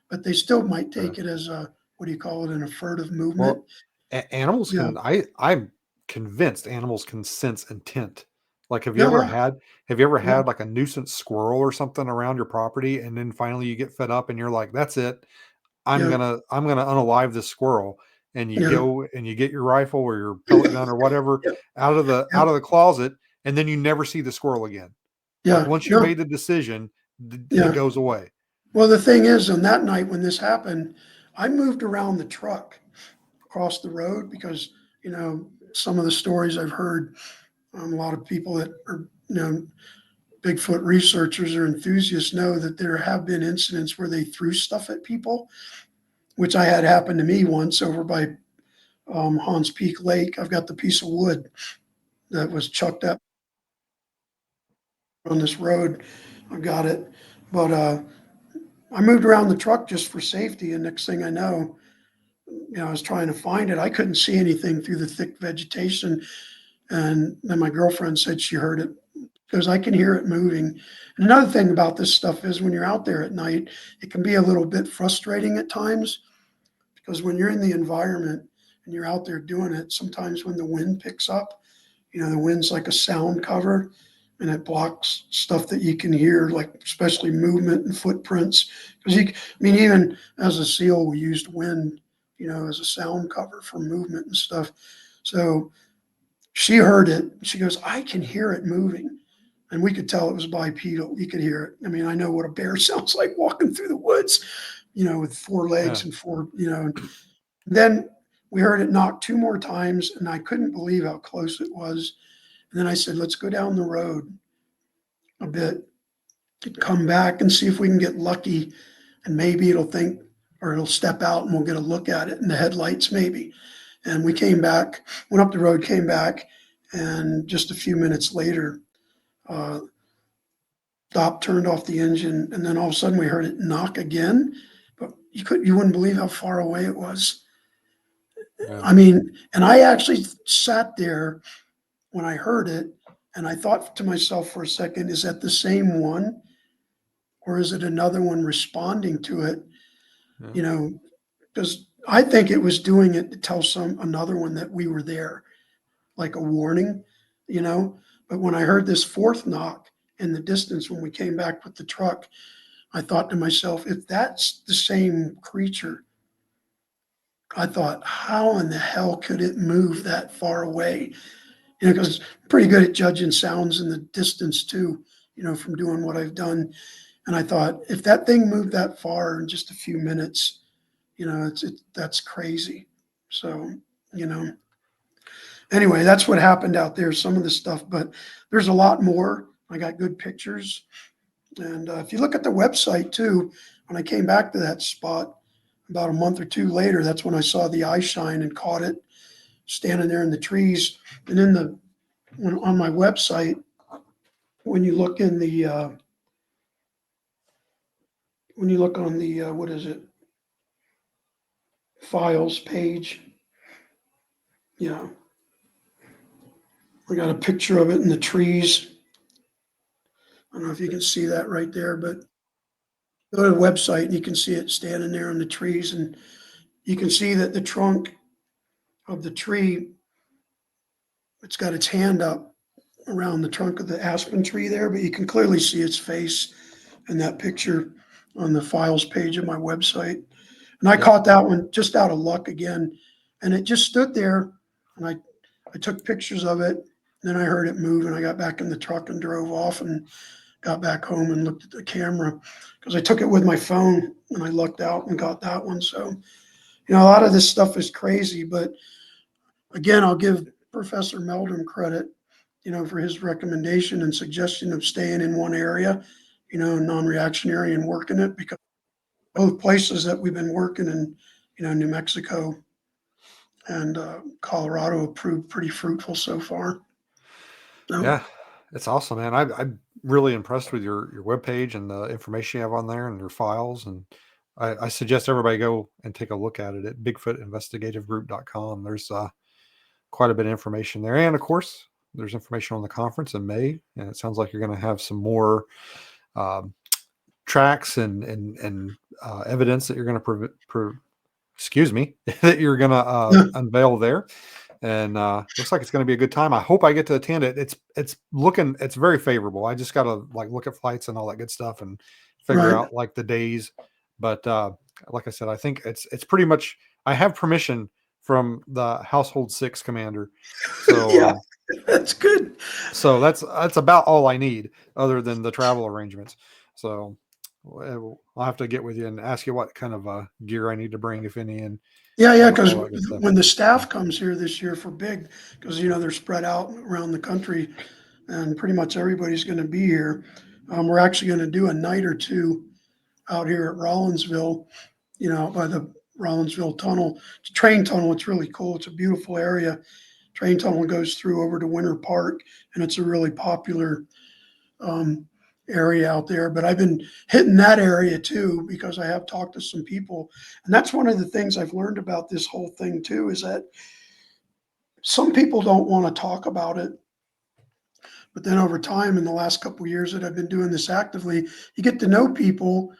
but they still might Yeah. take it as what do you call it, an furtive movement. Well, animals Yeah. can. I'm convinced animals can sense intent. Like, Yeah. Yeah. have you ever Yeah. had like a nuisance squirrel or something around your property, and then finally you get fed up and you're like, "That's it. Yeah. I'm gonna unalive this squirrel." And you Yeah. go and you get your rifle or your pellet gun or whatever Yeah. Yeah. out of the closet, and then you never see the squirrel again. Like Yeah. once you No. made the decision, it Yeah. goes away. Well, the thing is, on that night when this happened, I moved around the truck across the road because, some of the stories I've heard, a lot of people that are, Bigfoot researchers or enthusiasts know that there have been incidents where they threw stuff at people, which I had happen to me once over by Hans Peak Lake. I've got the piece of wood that was chucked up on this road. I got it. But I moved around the truck just for safety. And next thing I know, I was trying to find it. I couldn't see anything through the thick vegetation. And then my girlfriend said she heard it because I can hear it moving. And another thing about this stuff is when you're out there at night, it can be a little bit frustrating at times because when you're in the environment and you're out there doing it, sometimes when the wind picks up, the wind's like a sound cover and it blocks stuff that you can hear, like especially movement and footprints. Because I mean, even as a SEAL, we used wind, as a sound cover for movement and stuff. So she heard it. She goes, I can hear it moving. And we could tell it was bipedal. You could hear it. I mean, I know what a bear sounds like walking through the woods, with four legs Yeah. and four. Then we heard it knock two more times, and I couldn't believe how close it was. And then I said, let's go down the road a bit, come back and see if we can get lucky and maybe it'll think, or it'll step out and we'll get a look at it in the headlights maybe. And we came back, went up the road, came back, and just a few minutes later, uh, stopped, turned off the engine, and then all of a sudden we heard it knock again. But you wouldn't believe how far away it was. Yeah. I mean, and I actually sat there when I heard it, and I thought to myself for a second, is that the same one, or is it another one responding to it? Yeah. You know, because I think it was doing it to tell another one that we were there, like a warning, you know. But when I heard this fourth knock in the distance when we came back with the truck, I thought to myself, if that's the same creature, I thought, how in the hell could it move that far away? You know, because I'm pretty good at judging sounds in the distance too, you know, from doing what I've done. And I thought, if that thing moved that far in just a few minutes, you know, that's crazy. So, you know, anyway, that's what happened out there. Some of the stuff, but there's a lot more. I got good pictures, and if you look at the website too, when I came back to that spot about a month or two later, that's when I saw the eye shine and caught it standing there in the trees. And in the on my website, when you look in the when you look on the what is it, files page, yeah, I got a picture of it in the trees. I don't know if you can see that right there, but go to the website and you can see it standing there in the trees, and you can see that the trunk of the tree, it's got its hand up around the trunk of the aspen tree there, but you can clearly see its face in that picture on the files page of my website. And I Yep. caught that one just out of luck again. And it just stood there, and I took pictures of it. And then I heard it move, and I got back in the truck and drove off and got back home and looked at the camera because I took it with my phone and I lucked out and got that one. So, you know, a lot of this stuff is crazy, but again, I'll give Professor Meldrum credit, you know, for his recommendation and suggestion of staying in one area, you know, non-reactionary and working it, because both places that we've been working in, you know, New Mexico and Colorado have proved pretty fruitful so far. So, Yeah. It's awesome, man. I'm really impressed with your webpage and the information you have on there and your files. And I suggest everybody go and take a look at it at bigfootinvestigativegroup.com. There's quite a bit of information there. And of course, there's information on the conference in May. And it sounds like you're going to have some more um, tracks and evidence that you're going to excuse me, that you're going to yeah, unveil there. And looks like it's going to be a good time. I hope I get to attend it. It's very favorable. I just got to like look at flights and all that good stuff and figure right. out like the days. But like I said, I think it's pretty much. I have permission from the Household 6 commander, so Yeah, that's good. that's about all I need, other than the travel arrangements. So I'll have to get with you and ask you what kind of gear I need to bring, if any, and Yeah, yeah, because all that good stuff. when the staff comes here this year for big, because you know they're spread out around the country, and pretty much everybody's going to be here. We're actually going to do a night or two out here at Rollinsville, you know, by the Rollinsville Tunnel. It's a train tunnel. It's really cool. It's a beautiful area. Train tunnel goes through over to Winter Park, and it's a really popular um, area out there. But I've been hitting that area too because I have talked to some people, and that's one of the things I've learned about this whole thing too, is that some people don't want to talk about it. But then over time, in the last couple of years that I've been doing this actively, you get to know people,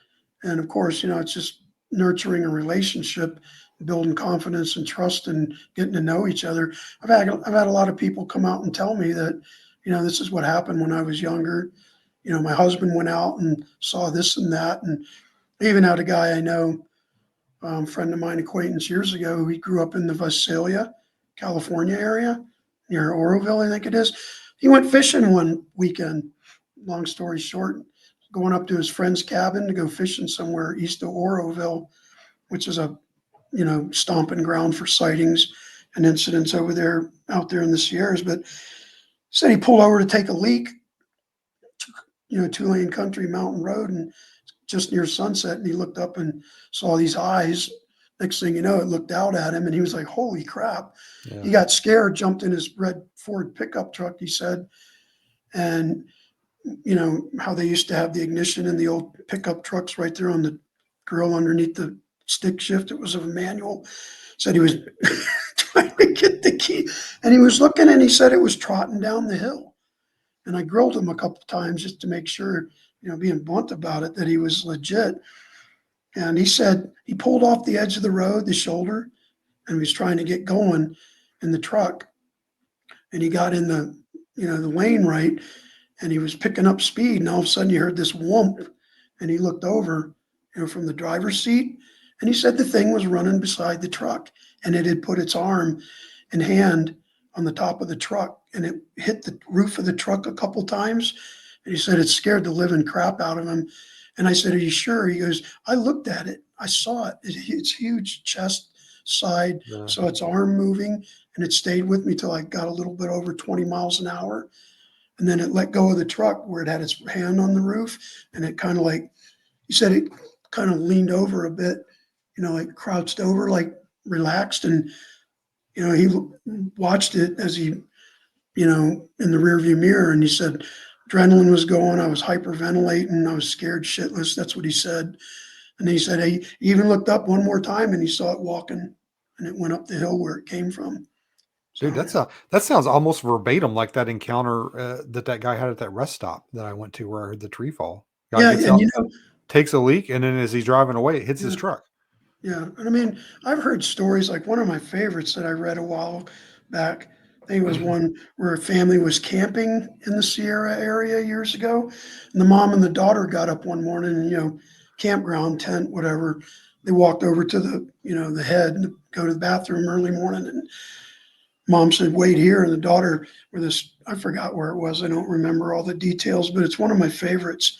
and of course, you know, it's just nurturing a relationship, building confidence and trust, and getting to know each other. I've had a lot of people come out and tell me that, you know, this is what happened when I was younger. You know, my husband went out and saw this and that, and I even had a guy I know, friend of mine, acquaintance years ago. He grew up in the Visalia, California area near Oroville, I think it is. He went fishing one weekend. Long story short, going up to his friend's cabin to go fishing somewhere east of Oroville, which is a, you know, stomping ground for sightings and incidents over there, out there in the Sierras. But said he pulled over to take a leak, you know, 2-lane country mountain road, and just near sunset, and he looked up and saw these eyes. Next thing you know, it looked out at him, and he was like, "Holy crap!" Yeah. He got scared, jumped in his red Ford pickup truck. He said, and you know how they used to have the ignition in the old pickup trucks right there on the grill underneath the stick shift. It was a manual. Said he was trying to get the key, and he was looking, and he said it was trotting down the hill. And I grilled him a couple of times just to make sure, you know, being blunt about it, that he was legit. And he said he pulled off the edge of the road, the shoulder, and he was trying to get going in the truck. And he got in the, you know, the lane right, and he was picking up speed. And all of a sudden, you heard this whoomp, and he looked over, you know, from the driver's seat, and he said the thing was running beside the truck, and it had put its arm and hand on the top of the truck, and it hit the roof of the truck a couple times. And he said it scared the living crap out of him. And I said, "Are you sure?" He goes, "I looked at it. I saw it. It's huge chest, side, Yeah. so its arm moving, and it stayed with me till I got a little bit over 20 miles an hour. And then it let go of the truck where it had its hand on the roof, and it kind of like," he said, it kind of leaned over a bit, you know, like crouched over, like relaxed. And, you know, he watched it as he, you know, in the rearview mirror. And he said, adrenaline was going. I was hyperventilating. I was scared shitless. That's what he said. And he said he even looked up one more time and he saw it walking, and it went up the hill where it came from. Dude, So, that sounds almost verbatim like that encounter that guy had at that rest stop that I went to where I heard the tree fall. Guy yeah. gets And, out, you know, takes a leak, and then as he's driving away, it hits his yeah. truck. Yeah, and I mean, I've heard stories like one of my favorites that I read a while back. I think it was one where a family was camping in the Sierra area years ago, and the mom and the daughter got up one morning and, you know, campground tent, whatever. They walked over to the, you know, the head and go to the bathroom early morning, and mom said, "Wait here," and the daughter, where this, I forgot where it was. I don't remember all the details, but it's one of my favorites.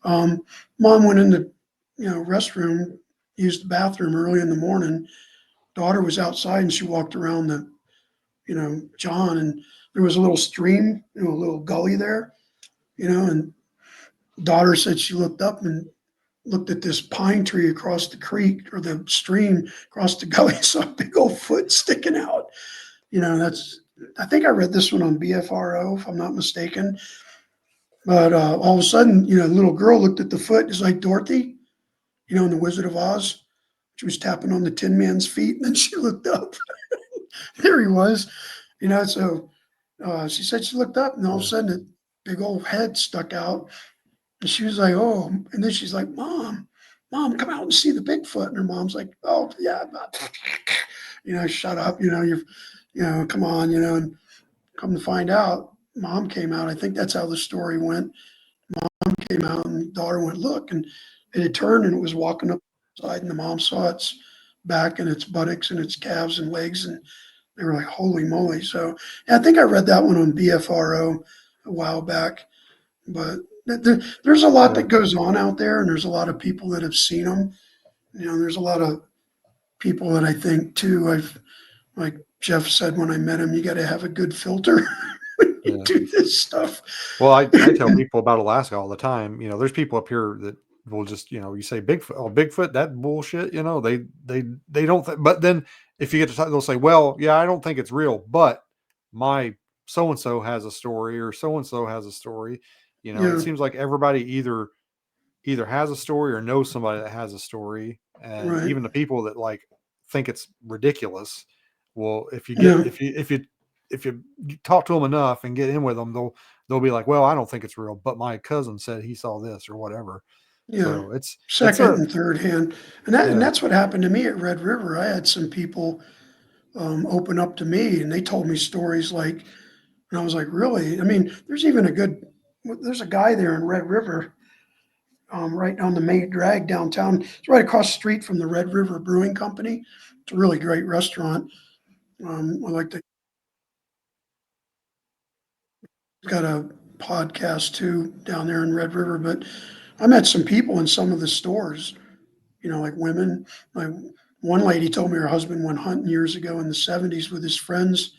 Um, Mom went in the, you know, restroom, used the bathroom early in the morning. Daughter was outside and she walked around the, you know, John, and there was a little stream, you know, a little gully there, you know, and daughter said she looked up and looked at this pine tree across the creek or the stream across the gully, saw a big old foot sticking out. You know, that's, I think I read this one on BFRO, if I'm not mistaken. But all of a sudden, you know, the little girl looked at the foot. It's like Dorothy, you know, in The Wizard of Oz. She was tapping on the Tin Man's feet, and then she looked up. There he was, you know. So she said she looked up, and all of a Yeah. sudden, a big old head stuck out. And she was like, "Oh," and then she's like, Mom, come out and see the Bigfoot." And her mom's like, "Oh, yeah, you know, shut up, you know, you know, come on, you know." And come to find out, mom came out. I think that's how the story went. Came out and daughter went, "Look," and it had turned and it was walking up the side, and the mom saw its back and its buttocks and its calves and legs, and they were like, "Holy moly!" So yeah, I think I read that one on BFRO a while back. But there's a lot Yeah. that goes on out there, and there's a lot of people that have seen them. You know, there's a lot of people that I think too. I've, like Jeff said when I met him, you got to have a good filter when you Yeah. do this stuff. Well, I tell people about Alaska all the time. You know, there's people up here that will just, you know, you say Bigfoot, oh, Bigfoot, that bullshit. You know, they don't. But then if you get to talk, they'll say, well, yeah, I don't think it's real, but my so and so has a story, or so and so has a story. You know, it Yeah, seems like everybody either has a story or knows somebody that has a story, and right. even the people that like think it's ridiculous. Well, Yeah, if you talk to them enough and get in with them, they'll be like, well, I don't think it's real, but my cousin said he saw this or whatever. yeah. So it's Second a and third hand, and yeah. that's what happened to me at Red River. I had some people open up to me, and they told me stories like, and I was like, really? I mean, there's a guy there in Red River, right on the main drag downtown. It's right across the street from the Red River Brewing Company. It's a really great restaurant. I like to, got a podcast too down there in Red River, but I met some people in some of the stores, you know, like women. Like one lady told me her husband went hunting years ago in the 70s with his friends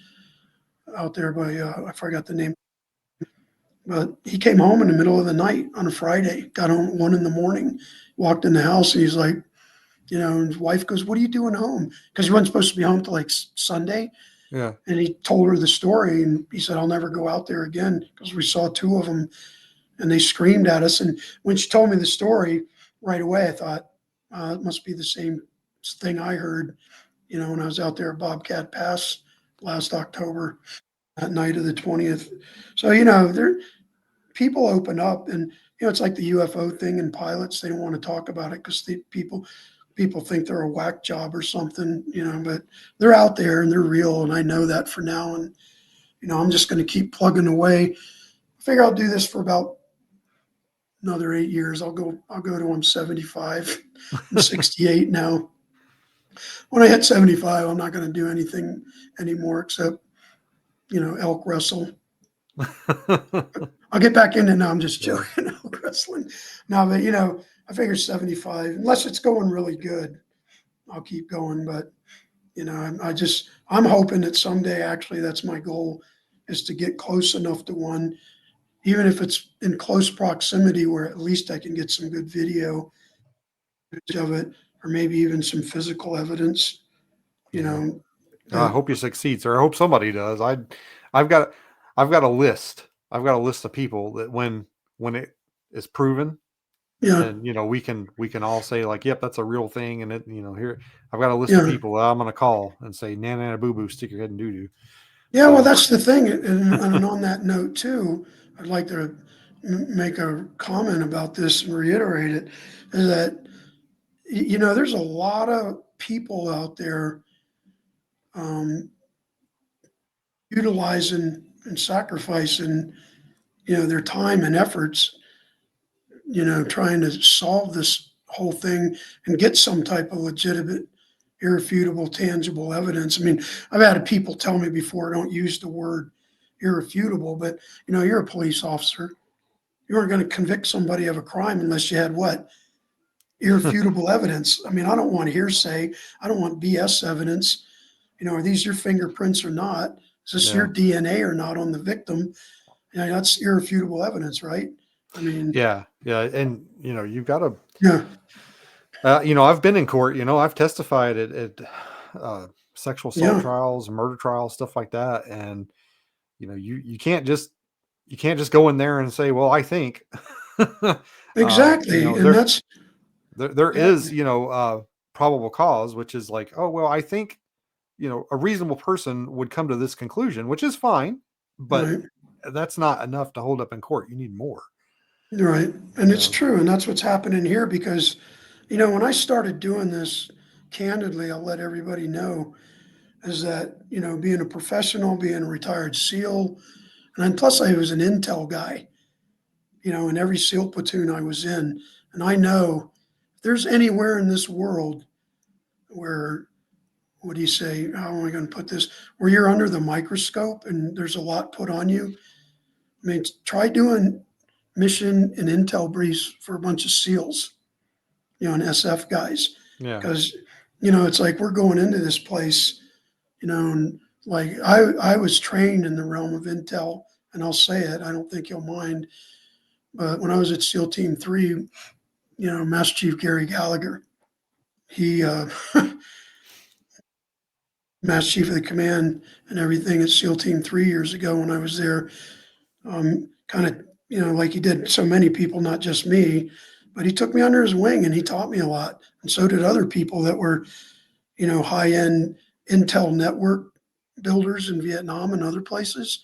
out there by, I forgot the name. But he came home in the middle of the night on a Friday, got home at 1 in the morning, walked in the house, and he's like, and his wife goes, "What are you doing home?" Because he wasn't supposed to be home till like Sunday. Yeah. And he told her the story, and he said, "I'll never go out there again," because we saw two of them and they screamed at us. And when she told me the story right away, I thought, it must be the same thing I heard, when I was out there at Bobcat Pass last October, that night of the 20th. So, there people open up, and it's like the UFO thing, and pilots, they don't want to talk about it because people think they're a whack job or something, but they're out there and they're real, and I know that for now. And I'm just going to keep plugging away. I figure I'll do this for about another 8 years. I'll go to I'm 75. I'm 68 now. When I hit 75, I'm not going to do anything anymore except elk wrestle. I'll get back into. No, I'm just joking. Elk wrestling. No, but I figure 75, unless it's going really good, I'll keep going. But I'm hoping that someday, actually, that's my goal, is to get close enough to one, even if it's in close proximity, where at least I can get some good video of it, or maybe even some physical evidence. You Yeah. know, I that hope you succeed, sir. I hope somebody does. I've got, I've got a list. I've got a list of people that when it is proven, yeah, then we can all say like, yep, that's a real thing. And here I've got a list of yeah, people that I'm gonna call and say, nana boo boo, stick your head in doo doo. yeah. Well, So that's the thing, and on that note too, I'd like to make a comment about this and reiterate it, is that there's a lot of people out there, um, utilizing and sacrificing their time and efforts, trying to solve this whole thing and get some type of legitimate, irrefutable, tangible evidence. I mean, I've had people tell me before, don't use the word irrefutable, but you're a police officer. You aren't going to convict somebody of a crime unless you had what? Irrefutable evidence. I mean, I don't want hearsay. I don't want BS evidence. Are these your fingerprints or not? Is this your yeah, DNA or not on the victim? That's irrefutable evidence, right? I mean, yeah, and you've got to. yeah, I've been in court. I've testified at uh, sexual assault yeah, trials, murder trials, stuff like that, and you can't just go in there and say, well, I think. exactly. And there that's, there yeah, is probable cause, which is like, oh well, I think a reasonable person would come to this conclusion, which is fine, but right, that's not enough to hold up in court. You need more. right. And You it's know. true. And that's what's happening here because, when I started doing this, candidly, I'll let everybody know, is that, being a professional, being a retired SEAL, and then plus I was an intel guy, in every SEAL platoon I was in. And I know if there's anywhere in this world where, what do you say? How am I going to put this? Where you're under the microscope and there's a lot put on you. I mean, try doing mission and intel briefs for a bunch of SEALs, and SF guys, Yeah. because it's like we're going into this place, and like I was trained in the realm of intel, and I'll say it. I don't think you'll mind, but when I was at SEAL Team 3, Master Chief Gary Gallagher, he Master Chief of the Command and everything at SEAL Team 3 years ago when I was there, kind of, like he did so many people, not just me, but he took me under his wing and he taught me a lot. And so did other people that were, high end intel network builders in Vietnam and other places.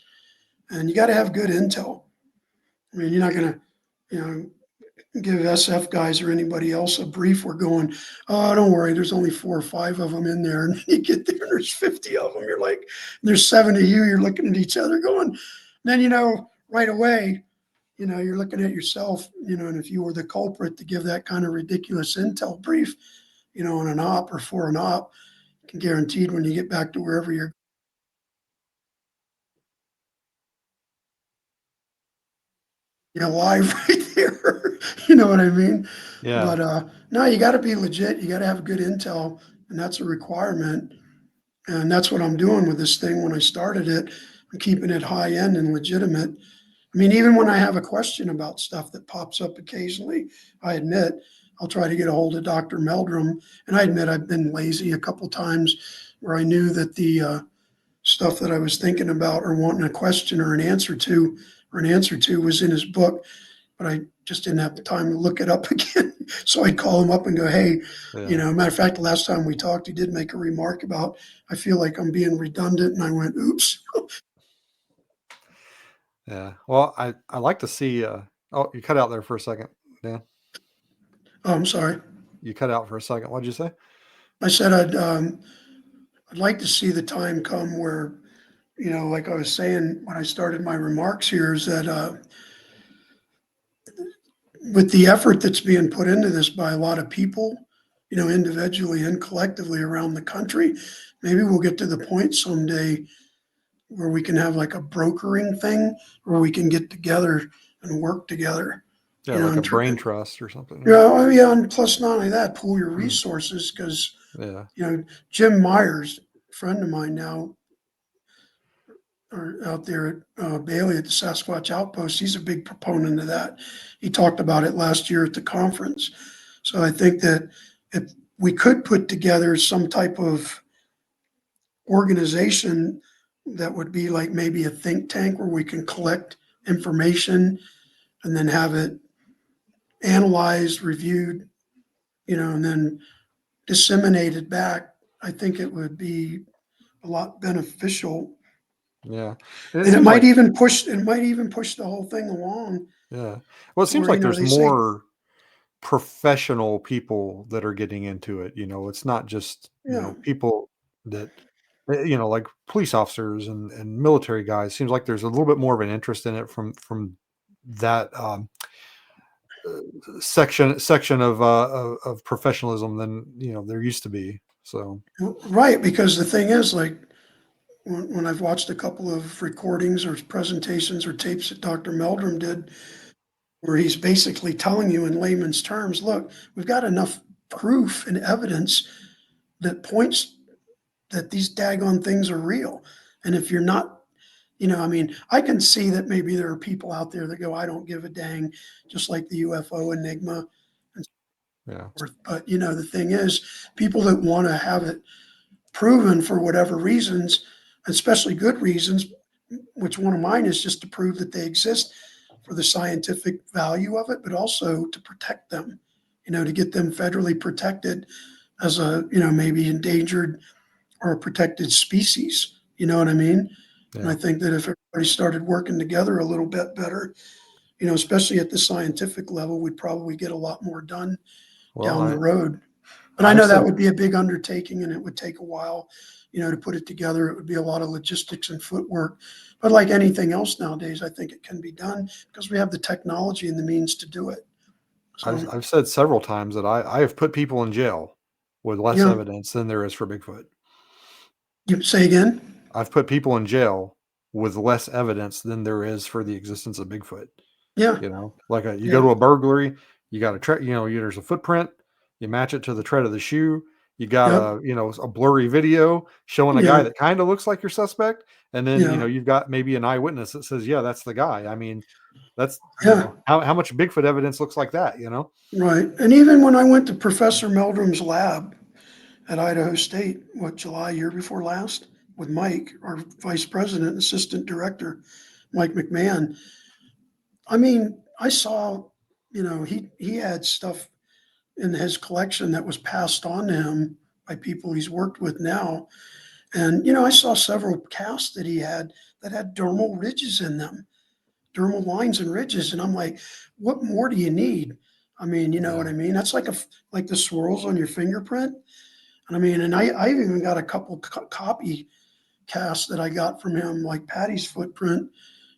And you got to have good intel. I mean, you're not going to, you know, give SF guys or anybody else a brief. We're going, oh, don't worry, there's only 4 or 5 of them in there. And you get there, and there's 50 of them. You're like, there's 7 of you. You're looking at each other going, then, right away, you're looking at yourself, and if you were the culprit to give that kind of ridiculous intel brief, on an op or for an op, you can guaranteed when you get back to wherever you're alive right there. You know what I mean? Yeah. But no, you got to be legit. You got to have good intel, and that's a requirement. And that's what I'm doing with this thing. When I started it, I'm keeping it high end and legitimate. I mean, even when I have a question about stuff that pops up occasionally, I admit I'll try to get a hold of Dr. Meldrum, and I admit I've been lazy a couple times where I knew that the stuff that I was thinking about or wanting a question or an answer to was in his book, but I just didn't have the time to look it up again. So I'd call him up and go, hey, Yeah. matter of fact, the last time we talked, he did make a remark about, I feel like I'm being redundant. And I went, oops. Yeah. Well, I like to see. Oh, you cut out there for a second, Dan. Oh, I'm sorry. You cut out for a second. What'd you say? I said I'd like to see the time come where, like I was saying when I started my remarks here, is that with the effort that's being put into this by a lot of people, individually and collectively around the country, maybe we'll get to the point someday where we can have like a brokering thing where we can get together and work together, Yeah, like a and brain trust or something. yeah, and plus not only that, pool your Mm. resources because, Yeah. Jim Myers, a friend of mine now, or out there at Bailey at the Sasquatch Outpost, he's a big proponent of that. He talked about it last year at the conference. So I think that if we could put together some type of organization that would be like maybe a think tank where we can collect information and then have it analyzed, reviewed, and then disseminated back, I think it would be a lot beneficial. Yeah. And it And it seems might like, even push the whole thing along yeah. Well, it to seems where, like there's they say, more professional people that are getting into it. It's not just, yeah, people that, like police officers and military guys. Seems like there's a little bit more of an interest in it from that section of professionalism than there used to be. So right. Because the thing is, like, when I've watched a couple of recordings or presentations or tapes that Dr. Meldrum did, where he's basically telling you in layman's terms, look, we've got enough proof and evidence that points that these daggone things are real. And if you're not, I mean, I can see that maybe there are people out there that go, I don't give a dang, just like the UFO enigma and yeah, so forth. But, the thing is, people that want to have it proven for whatever reasons, especially good reasons, which one of mine is just to prove that they exist for the scientific value of it, but also to protect them, to get them federally protected as a, maybe endangered or a protected species. You know what I mean? And yeah. I think that if everybody started working together a little bit better, especially at the scientific level, we'd probably get a lot more done Well, down the I road. But I I've know that said would be a big undertaking and it would take a while, to put it together. It would be a lot of logistics and footwork. But like anything else nowadays, I think it can be done because we have the technology and the means to do it. I've So, I've said several times that I have put people in jail with less yeah, evidence than there is for Bigfoot. you say again? I've put people in jail with less evidence than there is for the existence of Bigfoot. Yeah, Like you go yeah, to a burglary, you got a there's a footprint, you match it to the tread of the shoe. You got yep, a blurry video showing a guy yeah, that kind of looks like your suspect, and then yeah, you've got maybe an eyewitness that says, "Yeah, that's the guy." I mean, that's yeah. how much Bigfoot evidence looks like that, Right. And even when I went to Professor Meldrum's lab at Idaho State, July, year before last, with Mike, our vice president and assistant director, Mike McMahon, I mean, I saw, he had stuff in his collection that was passed on to him by people he's worked with now. And, I saw several casts that he had that had dermal ridges in them, dermal lines and ridges. And I'm like, what more do you need? I mean, you know what Yeah. I mean? That's like the swirls on your fingerprint. And I mean, and I've even got a couple copy casts that I got from him, like Patty's footprint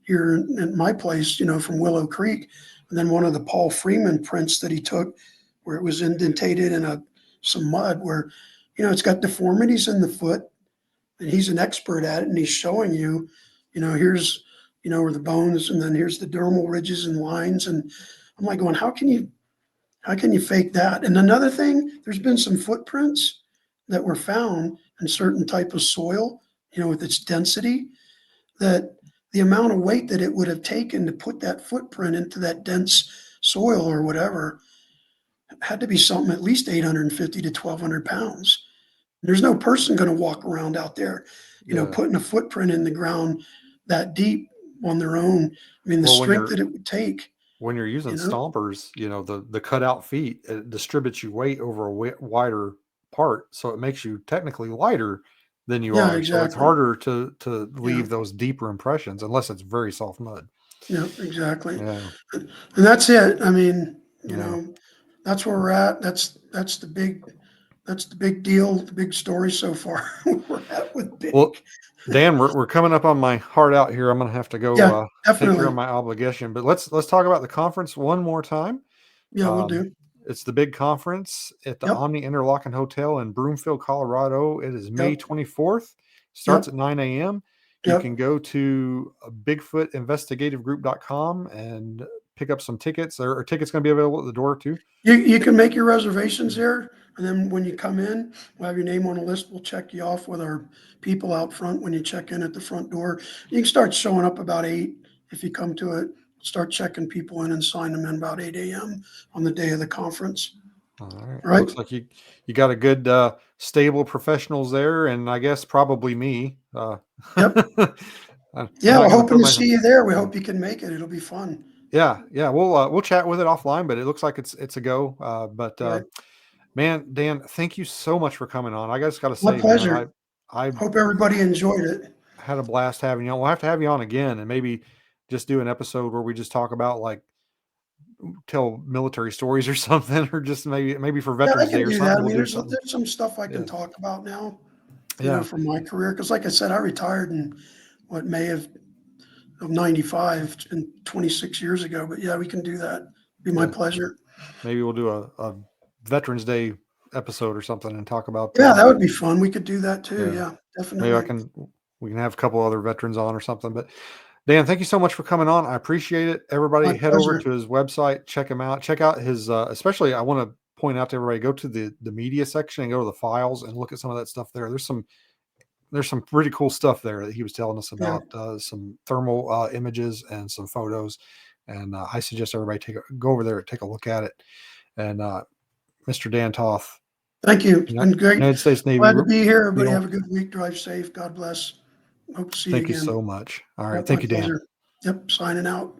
here in my place, from Willow Creek. And then one of the Paul Freeman prints that he took where it was indentated in some mud where, it's got deformities in the foot and he's an expert at it. And he's showing you, here's, where the bones, and then here's the dermal ridges and lines. And I'm like going, how can you fake that? And another thing, there's been some footprints that were found in certain type of soil, with its density that the amount of weight that it would have taken to put that footprint into that dense soil or whatever had to be something at least 850 to 1,200 pounds. There's no person going to walk around out there, Yeah. putting a footprint in the ground that deep on their own. I mean, the Well, strength that it would take, when you're using you know? stompers, the cutout feet, it distributes you weight over a wider part, so it makes you technically lighter than you Yeah, are. So it's exactly. harder to Yeah, leave those deeper impressions unless it's very soft mud. yeah, exactly. Yeah, And that's it. I mean, yeah. that's where we're at. That's the big deal, the big story so far. Where we're at with Well, big. Dan, we're coming up on my heart out here. I'm gonna have to go Yeah, take care of definitely. my obligation. But let's talk about the conference one more time. Yeah, we'll Um, do. it's the big conference at the Yep, Omni Interlochen Hotel in Broomfield, Colorado. It is May yep, 24th. Starts yep, at 9 a.m. You yep. can go to bigfootinvestigativegroup.com and pick up some tickets. Are tickets going to be available at the door too? You can make your reservations there, and then when you come in, we'll have your name on a list. We'll check you off with our people out front when you check in at the front door. You can start showing up about 8 if you come to it. Start checking people in and sign them in about 8 a.m. on the day of the conference. All right. All right? Looks like you got a good stable professionals there, and I guess probably me. Yep. I'm Yeah, not we're going to hoping put to myself. see you there. We hope you can make it. It'll be fun. Yeah, yeah, we'll chat with it offline, but it looks like it's a go. But All right. man, Dan, thank you so much for coming on. I just got to My say, man, pleasure. I Hope everybody enjoyed it. had a blast having you on. We'll have to have you on again, and maybe just do an episode where we just talk about like tell military stories or something, or just maybe for Yeah, I Veterans Day can or do that. something. I We'll mean, do there's something. there's some stuff I can Yeah, talk about now, yeah, from my career. Because, like I said, I retired in May of 95. It's been 26 years ago. But yeah, we can do that. Be my yeah. pleasure. Maybe we'll do a Veterans Day episode or something and talk about. Yeah, that would be fun. We could do that too. Yeah, Yeah, maybe definitely. we can have a couple other veterans on or something. But Dan, thank you so much for coming on. I appreciate it. My Everybody head over pleasure. to his website, check him out, check out his especially I want to point out to everybody, go to the media section and go to the files and look at some of that stuff there. There's some pretty cool stuff there that he was telling us Yeah. about, some thermal images and some photos. And I suggest everybody go over there and take a look at it. And Mr. Dan Toth, Thank you. It's been great. United States Navy, Glad to be here. you Everybody know, have a good week. Drive safe. God bless. Hope to see you thank you again. so much. All right. Yep, my Thank you, Dan. pleasure. Yep, signing out.